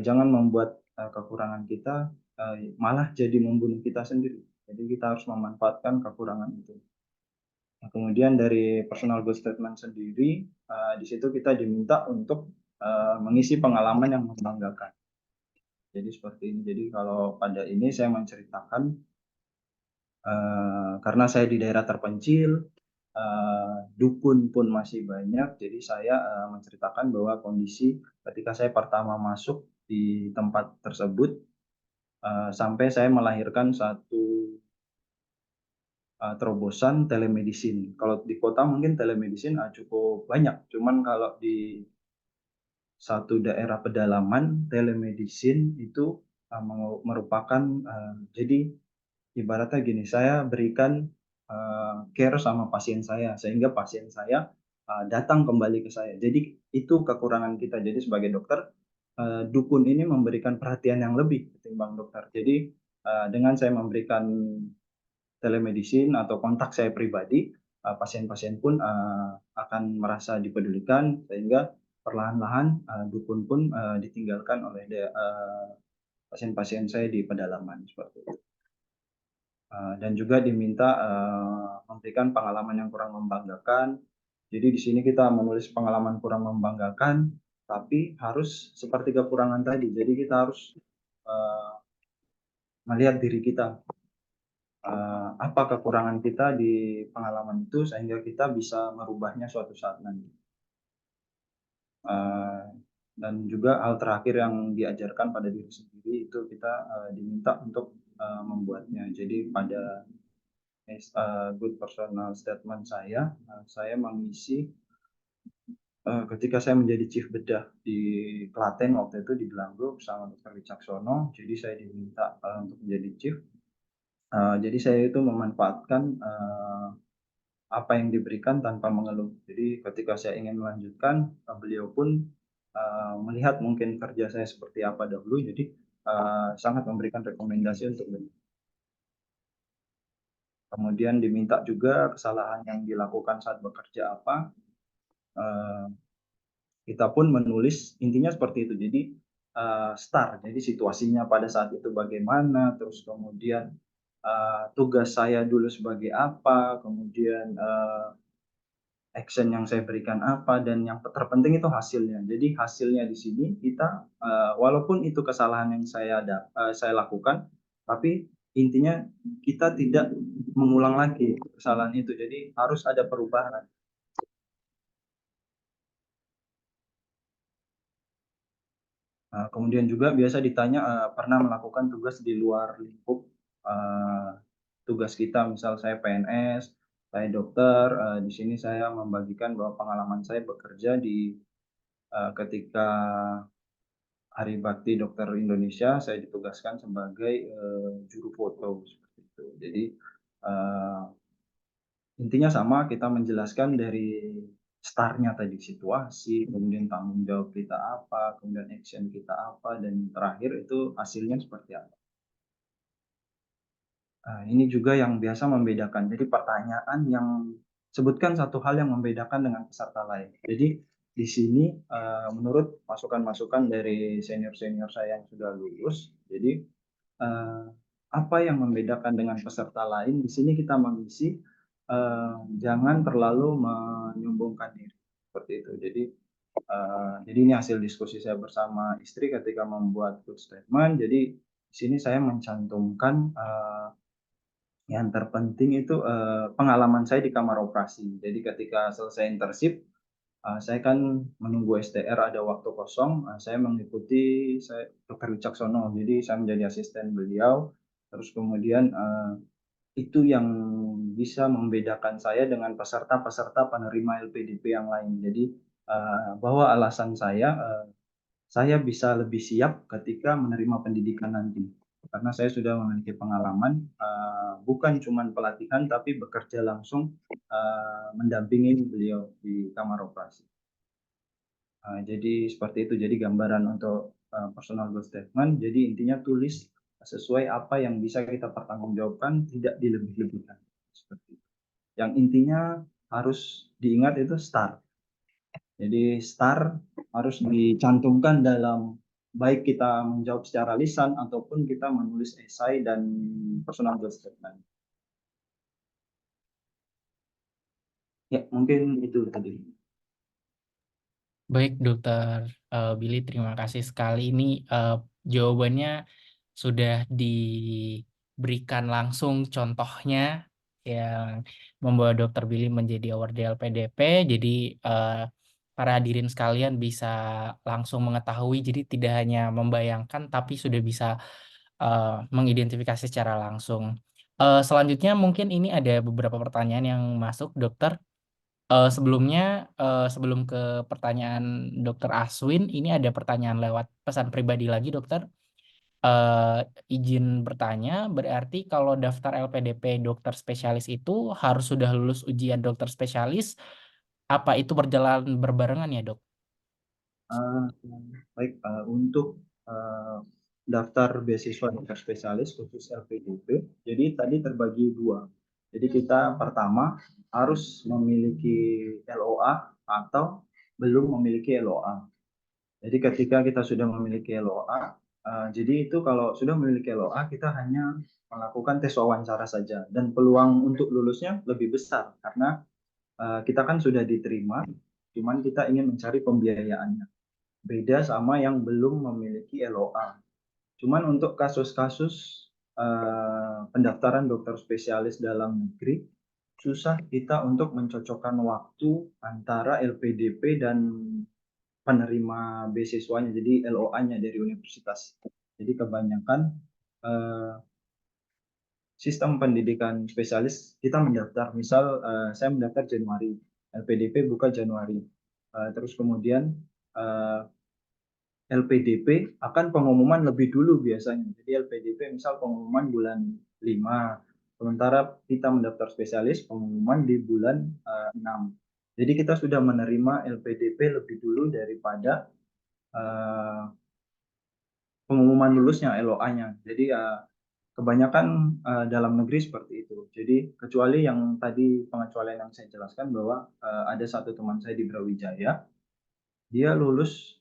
S5: jangan membuat kekurangan kita malah jadi membunuh kita sendiri. Jadi kita harus memanfaatkan kekurangan itu. Nah, kemudian dari personal goal statement sendiri, di situ kita diminta untuk mengisi pengalaman yang membanggakan. Jadi seperti ini. Jadi kalau pada ini saya menceritakan karena saya di daerah terpencil, dukun pun masih banyak, jadi saya menceritakan bahwa kondisi ketika saya pertama masuk di tempat tersebut, sampai saya melahirkan satu terobosan telemedicine. Kalau di kota mungkin telemedicine cukup banyak, cuman kalau di satu daerah pedalaman telemedicine itu merupakan jadi ibaratnya gini, saya berikan care sama pasien saya sehingga pasien saya datang kembali ke saya. Jadi itu kekurangan kita. Jadi sebagai dokter, dukun ini memberikan perhatian yang lebih ketimbang dokter. Jadi dengan saya memberikan telemedicine atau kontak saya pribadi, pasien-pasien pun akan merasa dipedulikan sehingga perlahan-lahan dukun pun ditinggalkan oleh pasien-pasien saya di pedalaman seperti itu. Dan juga diminta memberikan pengalaman yang kurang membanggakan. Jadi di sini kita menulis pengalaman kurang membanggakan, tapi harus seperti kekurangan tadi. Jadi kita harus melihat diri kita, apa kekurangan kita di pengalaman itu sehingga kita bisa merubahnya suatu saat nanti. Dan juga hal terakhir yang diajarkan pada diri sendiri itu kita diminta untuk membuatnya. Jadi pada good personal statement saya mengisi ketika saya menjadi chief bedah di Klaten waktu itu di Belanggo bersama Dr. Wicaksono, jadi saya diminta untuk menjadi chief. Jadi saya itu memanfaatkan apa yang diberikan tanpa mengeluh. Jadi ketika saya ingin melanjutkan, beliau pun melihat mungkin kerja saya seperti apa dahulu, jadi sangat memberikan rekomendasi untuk beliau. Kemudian diminta juga kesalahan yang dilakukan saat bekerja apa. Kita pun menulis intinya seperti itu. Jadi start, jadi situasinya pada saat itu bagaimana, terus kemudian tugas saya dulu sebagai apa, kemudian action yang saya berikan apa, dan yang terpenting itu hasilnya. Jadi hasilnya di sini kita walaupun itu kesalahan yang saya lakukan, tapi intinya kita tidak mengulang lagi kesalahan itu. Jadi harus ada perubahan. Kemudian juga biasa ditanya pernah melakukan tugas di luar lingkup tugas kita, misal saya PNS, saya dokter, di sini saya membagikan bahwa pengalaman saya bekerja di ketika Hari Bakti Dokter Indonesia, saya ditugaskan sebagai juru foto seperti itu. Jadi intinya sama, kita menjelaskan dari start-nya tadi situasi, kemudian tanggung jawab kita apa, kemudian action kita apa, dan terakhir itu hasilnya seperti apa. Ini juga yang biasa membedakan. Jadi pertanyaan yang sebutkan satu hal yang membedakan dengan peserta lain. Jadi di sini menurut masukan-masukan dari senior-senior saya yang sudah lulus, jadi apa yang membedakan dengan peserta lain? Di sini kita mengisi jangan terlalu menyombongkan diri seperti itu. Jadi ini hasil diskusi saya bersama istri ketika membuat good statement. Jadi di sini saya mencantumkan yang terpenting itu pengalaman saya di kamar operasi. Jadi ketika selesai internship, saya kan menunggu STR ada waktu kosong, saya mengikuti Dr. Wicaksono. Jadi saya menjadi asisten beliau. Terus kemudian itu yang bisa membedakan saya dengan peserta-peserta penerima LPDP yang lain. Jadi bahwa alasan saya bisa lebih siap ketika menerima pendidikan nanti. Karena saya sudah memiliki pengalaman, bukan cuma pelatihan, tapi bekerja langsung mendampingi beliau di kamar operasi. Jadi seperti itu, jadi gambaran untuk personal goal statement. Jadi intinya tulis sesuai apa yang bisa kita pertanggungjawabkan, tidak dilebih-lebihkan. Seperti itu. Yang intinya harus diingat itu start. Jadi STAR harus dicantumkan dalam baik kita menjawab secara lisan ataupun kita menulis esai dan personal goal statement. Ya, mungkin itu tadi.
S4: Baik, Dokter Billy, terima kasih sekali. Ini jawabannya sudah diberikan langsung contohnya yang membawa Dokter Billy menjadi award LPDP. Jadi para hadirin sekalian bisa langsung mengetahui, jadi tidak hanya membayangkan tapi sudah bisa mengidentifikasi secara langsung. Selanjutnya mungkin ini ada beberapa pertanyaan yang masuk, Dokter. Sebelumnya, sebelum ke pertanyaan Dokter Aswin, ini ada pertanyaan lewat pesan pribadi lagi, Dokter. Izin bertanya, berarti kalau daftar LPDP dokter spesialis itu harus sudah lulus ujian dokter spesialis, apa itu berjalan berbarengan ya, Dok?
S5: Baik, untuk daftar beasiswa dokter spesialis khusus LPDP, jadi tadi terbagi dua. Jadi kita pertama harus memiliki LOA atau belum memiliki LOA. Jadi ketika kita sudah memiliki LOA, jadi itu kalau sudah memiliki LOA kita hanya melakukan tes wawancara saja dan peluang untuk lulusnya lebih besar karena kita kan sudah diterima, cuman kita ingin mencari pembiayaannya. Beda sama yang belum memiliki LOA. Cuman untuk kasus-kasus pendaftaran dokter spesialis dalam negeri, susah kita untuk mencocokkan waktu antara LPDP dan penerima beasiswanya, jadi LOA-nya dari universitas. Jadi kebanyakan sistem pendidikan spesialis kita mendaftar, misal saya mendaftar Januari, LPDP buka Januari. Terus kemudian LPDP akan pengumuman lebih dulu biasanya. Jadi LPDP misal pengumuman bulan 5, sementara kita mendaftar spesialis pengumuman di bulan 6. Jadi kita sudah menerima LPDP lebih dulu daripada pengumuman lulusnya, LOA-nya. Jadi kebanyakan dalam negeri seperti itu. Jadi kecuali yang tadi pengecualian yang saya jelaskan bahwa ada satu teman saya di Brawijaya, dia lulus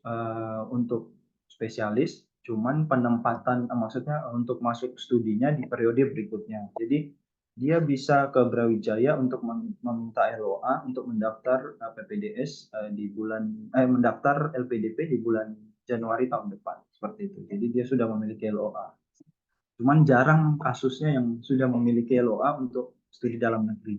S5: untuk spesialis, cuman penempatan maksudnya untuk masuk studinya di periode berikutnya. Jadi dia bisa ke Brawijaya untuk meminta LOA untuk mendaftar PPDS di bulan mendaftar LPDP di bulan Januari tahun depan seperti itu. Jadi dia sudah memiliki LOA. Cuman jarang kasusnya yang sudah memiliki LOA untuk studi dalam negeri.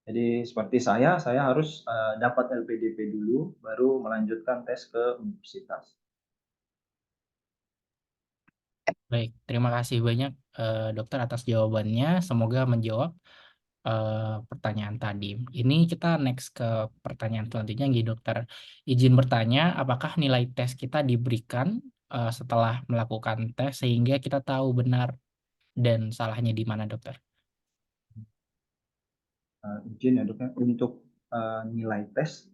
S5: Jadi seperti saya harus dapat LPDP dulu, baru melanjutkan tes ke universitas.
S4: Baik, terima kasih banyak dokter atas jawabannya. Semoga menjawab pertanyaan tadi. Ini kita next ke pertanyaan selanjutnya, nih dokter. Izin bertanya, apakah nilai tes kita diberikan setelah melakukan tes sehingga kita tahu benar dan salahnya di mana, dokter?
S5: Izin ya dok, untuk nilai tes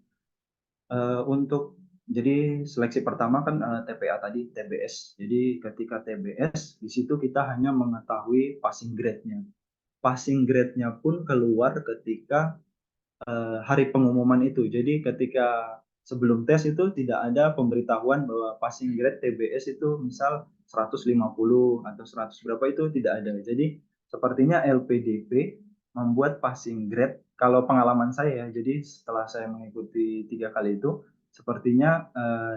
S5: untuk jadi seleksi pertama kan TPA tadi, TBS. Jadi ketika TBS di situ kita hanya mengetahui passing grade-nya. Passing grade-nya pun keluar ketika hari pengumuman itu. Jadi ketika sebelum tes itu tidak ada pemberitahuan bahwa passing grade TBS itu misal 150 atau 100 berapa, itu tidak ada. Jadi sepertinya LPDP membuat passing grade, kalau pengalaman saya, jadi setelah saya mengikuti 3 kali itu, sepertinya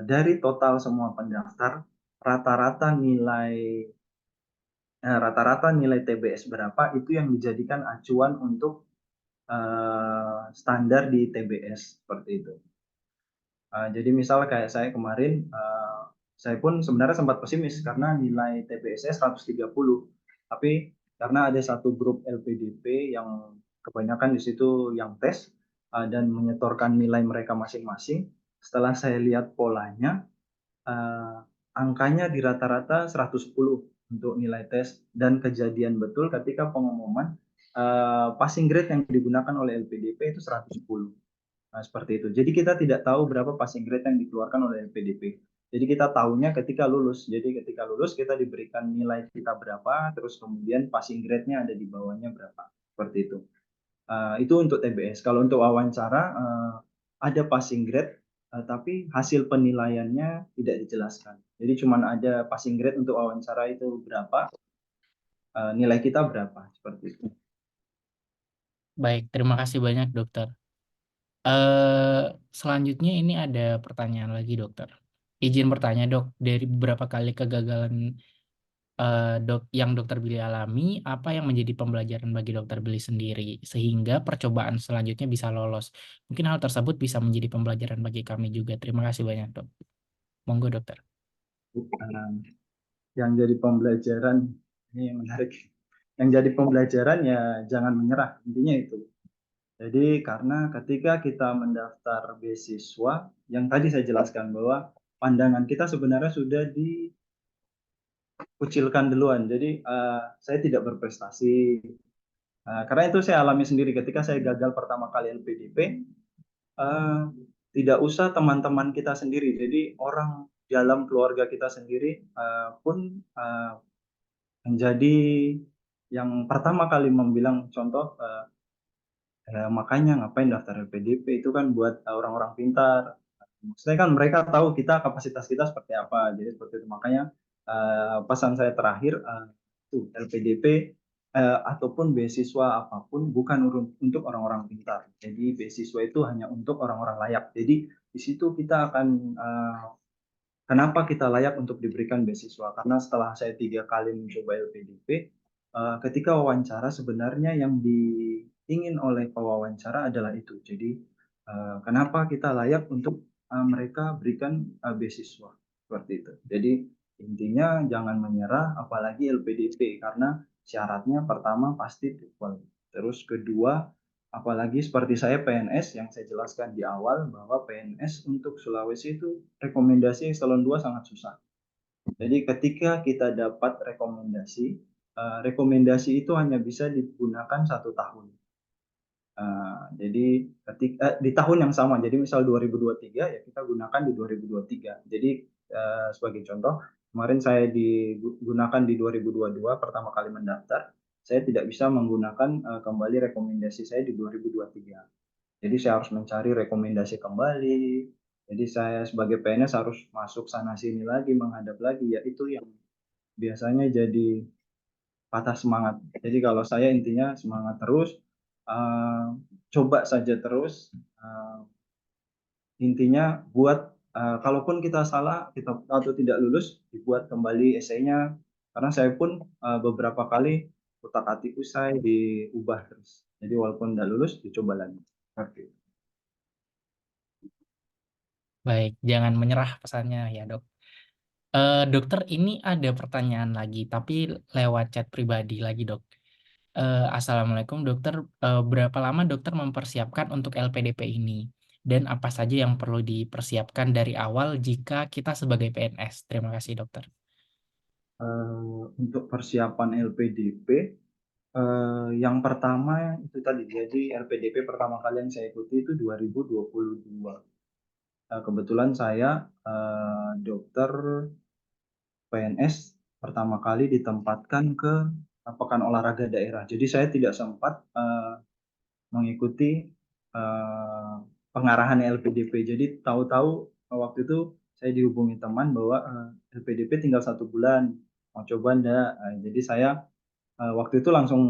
S5: dari total semua pendaftar, rata-rata nilai TBS berapa itu yang dijadikan acuan untuk standar di TBS seperti itu. Jadi misal kayak saya kemarin, saya pun sebenarnya sempat pesimis karena nilai TBS-nya 130, tapi karena ada satu grup LPDP yang kebanyakan di situ yang tes dan menyetorkan nilai mereka masing-masing. Setelah saya lihat polanya, angkanya di rata-rata 110 untuk nilai tes, dan kejadian betul ketika pengumuman passing grade yang digunakan oleh LPDP itu 110. Nah, seperti itu. Jadi kita tidak tahu berapa passing grade yang dikeluarkan oleh LPDP. Jadi kita tahunya ketika lulus. Jadi ketika lulus kita diberikan nilai kita berapa, terus kemudian passing grade-nya ada di bawahnya berapa. Seperti itu. Itu untuk TBS. Kalau untuk wawancara ada passing grade, tapi hasil penilaiannya tidak dijelaskan. Jadi cuma ada passing grade untuk wawancara itu berapa, nilai kita berapa, seperti itu.
S4: Baik, terima kasih banyak, dokter. Selanjutnya ini ada pertanyaan lagi, dokter. Izin bertanya, dok, dari beberapa kali kegagalan yang dokter Billy alami, apa yang menjadi pembelajaran bagi dokter Billy sendiri sehingga percobaan selanjutnya bisa lolos? Mungkin hal tersebut bisa menjadi pembelajaran bagi kami juga. Terima kasih banyak, dok. Monggo, dokter.
S5: Yang jadi pembelajaran, ini yang menarik. Yang jadi pembelajaran ya jangan menyerah, intinya itu. Jadi karena ketika kita mendaftar beasiswa, yang tadi saya jelaskan bahwa pandangan kita sebenarnya sudah dikucilkan duluan. Jadi saya tidak berprestasi. Karena itu saya alami sendiri ketika saya gagal pertama kali LPDP, tidak usah teman-teman kita sendiri. Jadi orang dalam keluarga kita sendiri pun menjadi yang pertama kali membilang contoh, makanya ngapain daftar LPDP, itu kan buat orang-orang pintar. Maksudnya kan mereka tahu kita kapasitas kita seperti apa. Jadi seperti itu. Makanya pesan saya terakhir, tuh LPDP ataupun beasiswa apapun bukan untuk orang-orang pintar. Jadi beasiswa itu hanya untuk orang-orang layak. Jadi di situ kita akan kenapa kita layak untuk diberikan beasiswa? Karena setelah saya 3 kali mencoba LPDP, ketika wawancara sebenarnya yang diingin oleh pewawancara adalah itu. Jadi kenapa kita layak untuk mereka berikan beasiswa seperti itu. Jadi intinya jangan menyerah, apalagi LPDP, karena syaratnya pertama pasti TOEFL. Terus kedua Apalagi seperti saya PNS yang saya jelaskan di awal bahwa PNS untuk Sulawesi itu rekomendasi eselon 2 sangat susah. Jadi ketika kita dapat rekomendasi itu hanya bisa digunakan 1 tahun. Jadi di tahun yang sama, jadi misal 2023 ya kita gunakan di 2023. Jadi sebagai contoh, kemarin saya digunakan di 2022 pertama kali mendaftar, saya tidak bisa menggunakan kembali rekomendasi saya di 2023. Jadi saya harus mencari rekomendasi kembali. Jadi saya sebagai PNS harus masuk sana sini lagi, menghadap lagi, ya itu yang biasanya jadi patah semangat. Jadi kalau saya intinya semangat terus, coba saja terus, intinya buat kalaupun kita salah atau tidak lulus, dibuat kembali esainya, karena saya pun beberapa kali utak-atik saya diubah terus. Jadi walaupun tidak lulus, dicoba lagi. Seperti itu.
S4: Baik, jangan menyerah pesannya ya dok. Dokter, ini ada pertanyaan lagi, tapi lewat chat pribadi lagi dok. Assalamualaikum dokter, berapa lama dokter mempersiapkan untuk LPDP ini? Dan apa saja yang perlu dipersiapkan dari awal jika kita sebagai PNS? Terima kasih dokter.
S5: Untuk persiapan LPDP, yang pertama itu tadi, jadi LPDP pertama kali yang saya ikuti itu 2022. Kebetulan saya dokter PNS pertama kali ditempatkan ke pekan olahraga daerah. Jadi saya tidak sempat mengikuti pengarahan LPDP. Jadi tahu-tahu waktu itu saya dihubungi teman bahwa LPDP tinggal 1 bulan, mau coba enggak? Jadi saya waktu itu langsung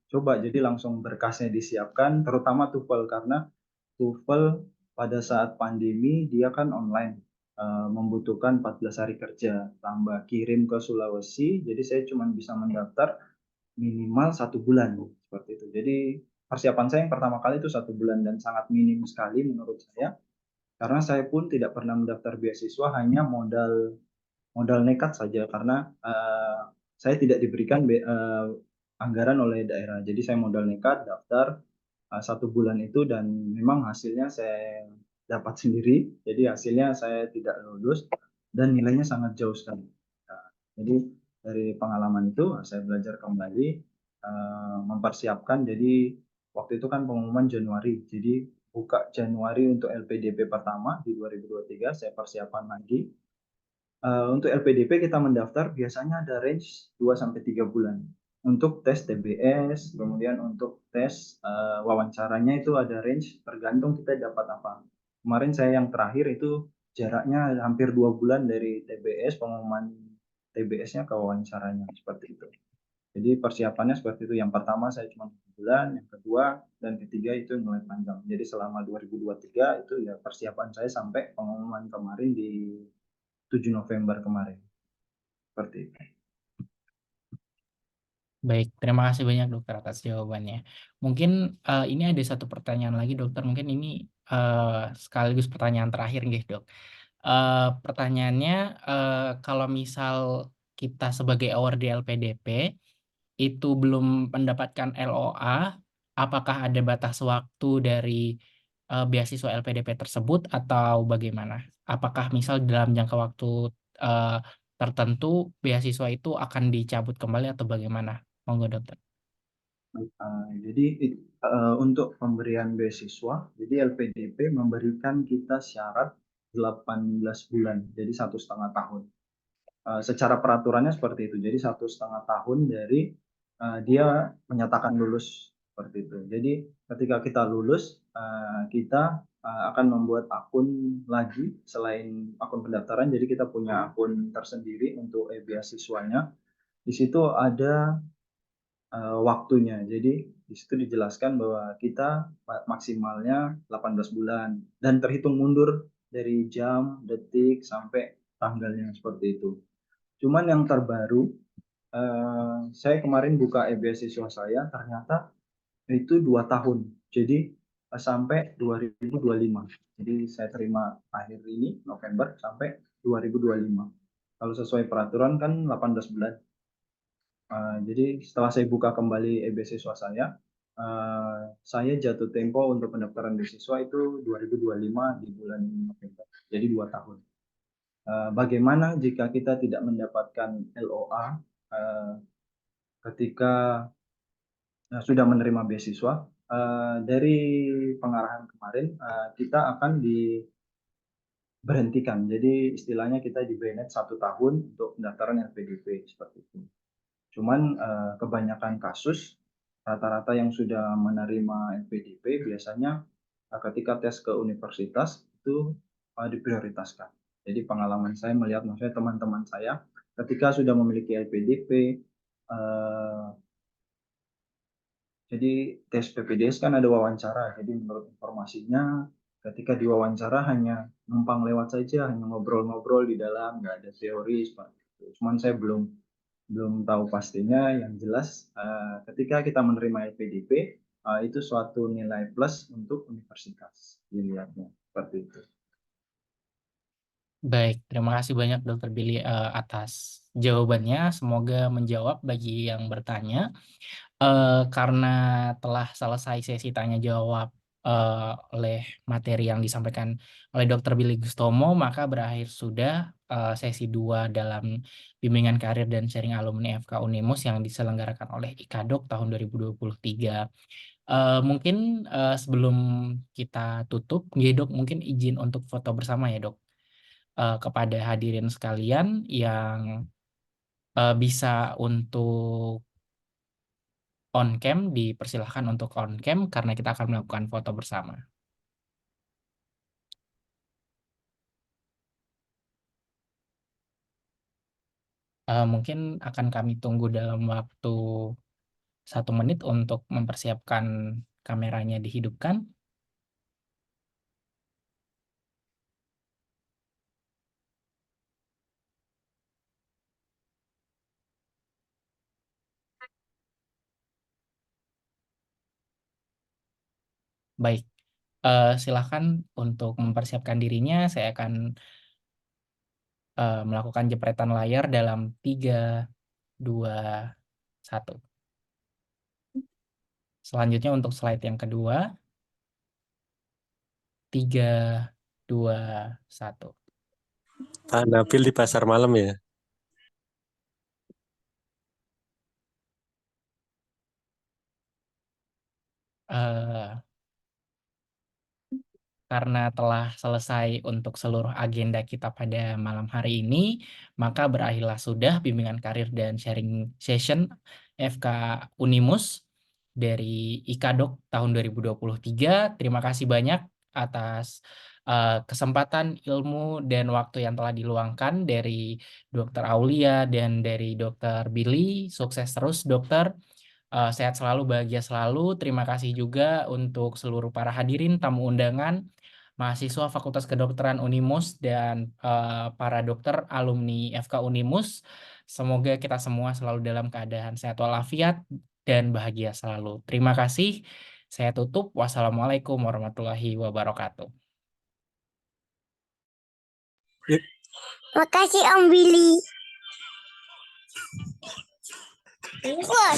S5: coba, jadi langsung berkasnya disiapkan, terutama TOEFL karena TOEFL pada saat pandemi dia kan online, membutuhkan 14 hari kerja, tambah kirim ke Sulawesi, jadi saya cuma bisa mendaftar minimal 1 bulan, seperti itu. Jadi persiapan saya yang pertama kali itu 1 bulan dan sangat minim sekali menurut saya, karena saya pun tidak pernah mendaftar beasiswa, hanya modal nekat saja karena saya tidak diberikan anggaran oleh daerah. Jadi saya modal nekat daftar 1 bulan itu dan memang hasilnya saya dapat sendiri. Jadi hasilnya saya tidak lulus dan nilainya sangat jauh sekali. Jadi dari pengalaman itu saya belajar kembali mempersiapkan. Jadi waktu itu kan pengumuman Januari. Jadi buka Januari untuk LPDP pertama di 2023 saya persiapan lagi. Untuk LPDP kita mendaftar biasanya ada range 2-3 bulan. Untuk tes TBS, kemudian untuk tes wawancaranya itu ada range tergantung kita dapat apa. Kemarin saya yang terakhir itu jaraknya hampir 2 bulan dari TBS, pengumuman TBS-nya ke wawancaranya, seperti itu. Jadi persiapannya seperti itu. Yang pertama saya cuma 1 bulan, yang kedua dan ketiga itu mulai panjang. Jadi selama 2023 itu ya persiapan saya sampai pengumuman kemarin di 7 November kemarin. Seperti itu.
S4: Baik, terima kasih banyak dokter atas jawabannya. Mungkin ini ada satu pertanyaan lagi dokter, mungkin ini sekaligus pertanyaan terakhir nih dok. Pertanyaannya, kalau misal kita sebagai award di LPDP itu belum mendapatkan LOA, apakah ada batas waktu dari beasiswa LPDP tersebut atau bagaimana? Apakah misal dalam jangka waktu tertentu beasiswa itu akan dicabut kembali atau bagaimana? Monggo dokter.
S5: Jadi untuk pemberian beasiswa, jadi LPDP memberikan kita syarat 18 bulan, jadi 1,5 tahun. Secara peraturannya seperti itu, jadi 1,5 tahun dari dia menyatakan lulus, seperti itu. Jadi ketika kita lulus, kita akan membuat akun lagi selain akun pendaftaran, jadi kita punya akun tersendiri untuk beasiswanya. Di situ ada waktunya. Jadi di situ dijelaskan bahwa kita maksimalnya 18 bulan dan terhitung mundur dari jam, detik sampai tanggalnya, seperti itu. Cuman yang terbaru, saya kemarin buka beasiswa saya ternyata itu 2 tahun. Jadi sampai 2025. Jadi saya terima akhir ini November sampai 2025. Kalau sesuai peraturan kan 18 bulan. Jadi setelah saya buka kembali beasiswa saya, saya jatuh tempo untuk pendaftaran beasiswa itu 2025 di bulan November, jadi 2 tahun. Bagaimana jika kita tidak mendapatkan LOA ketika sudah menerima beasiswa? Dari pengarahan kemarin, kita akan diberhentikan. Jadi istilahnya kita di-banned 1 tahun untuk pendaftaran LPDP seperti itu. Cuman kebanyakan kasus rata-rata yang sudah menerima LPDP biasanya ketika tes ke universitas itu diprioritaskan. Jadi pengalaman saya melihat, maksudnya teman-teman saya ketika sudah memiliki LPDP, jadi tes PPDS kan ada wawancara. Jadi menurut informasinya ketika diwawancara hanya numpang lewat saja, hanya ngobrol-ngobrol di dalam, nggak ada teori seperti itu. Cuman saya belum tahu pastinya. Yang jelas ketika kita menerima LPDP itu suatu nilai plus untuk universitas dilihatnya seperti itu.
S4: Baik, terima kasih banyak Dokter Billy atas jawabannya. Semoga menjawab bagi yang bertanya. Karena telah selesai sesi tanya jawab oleh materi yang disampaikan oleh Dr. Billy Gustomo, maka berakhir sudah sesi 2 dalam bimbingan karir dan sharing alumni FK Unimus yang diselenggarakan oleh IKADOK tahun 2023. Mungkin sebelum kita tutup, Dok, mungkin izin untuk foto bersama ya, Dok, kepada hadirin sekalian yang bisa untuk on cam, dipersilahkan untuk on cam karena kita akan melakukan foto bersama. Mungkin akan kami tunggu dalam waktu 1 menit untuk mempersiapkan kameranya dihidupkan. Baik, silakan untuk mempersiapkan dirinya. Saya akan melakukan jepretan layar dalam 3, 2, 1. Selanjutnya untuk slide yang kedua. 3, 2, 1.
S6: Pak Nabil di pasar malam ya?
S4: Karena telah selesai untuk seluruh agenda kita pada malam hari ini, maka berakhirlah sudah bimbingan karir dan sharing session FK Unimus dari IKADOK tahun 2023. Terima kasih banyak atas kesempatan, ilmu, dan waktu yang telah diluangkan dari Dr. Aulia dan dari Dr. Billy. Sukses terus, Dokter. Sehat selalu, bahagia selalu. Terima kasih juga untuk seluruh para hadirin, tamu undangan, mahasiswa Fakultas Kedokteran Unimus, dan para dokter alumni FK Unimus. Semoga kita semua selalu dalam keadaan sehat walafiat dan bahagia selalu. Terima kasih. Saya tutup. Wassalamualaikum warahmatullahi wabarakatuh.
S7: Makasih Om Billy. Wah.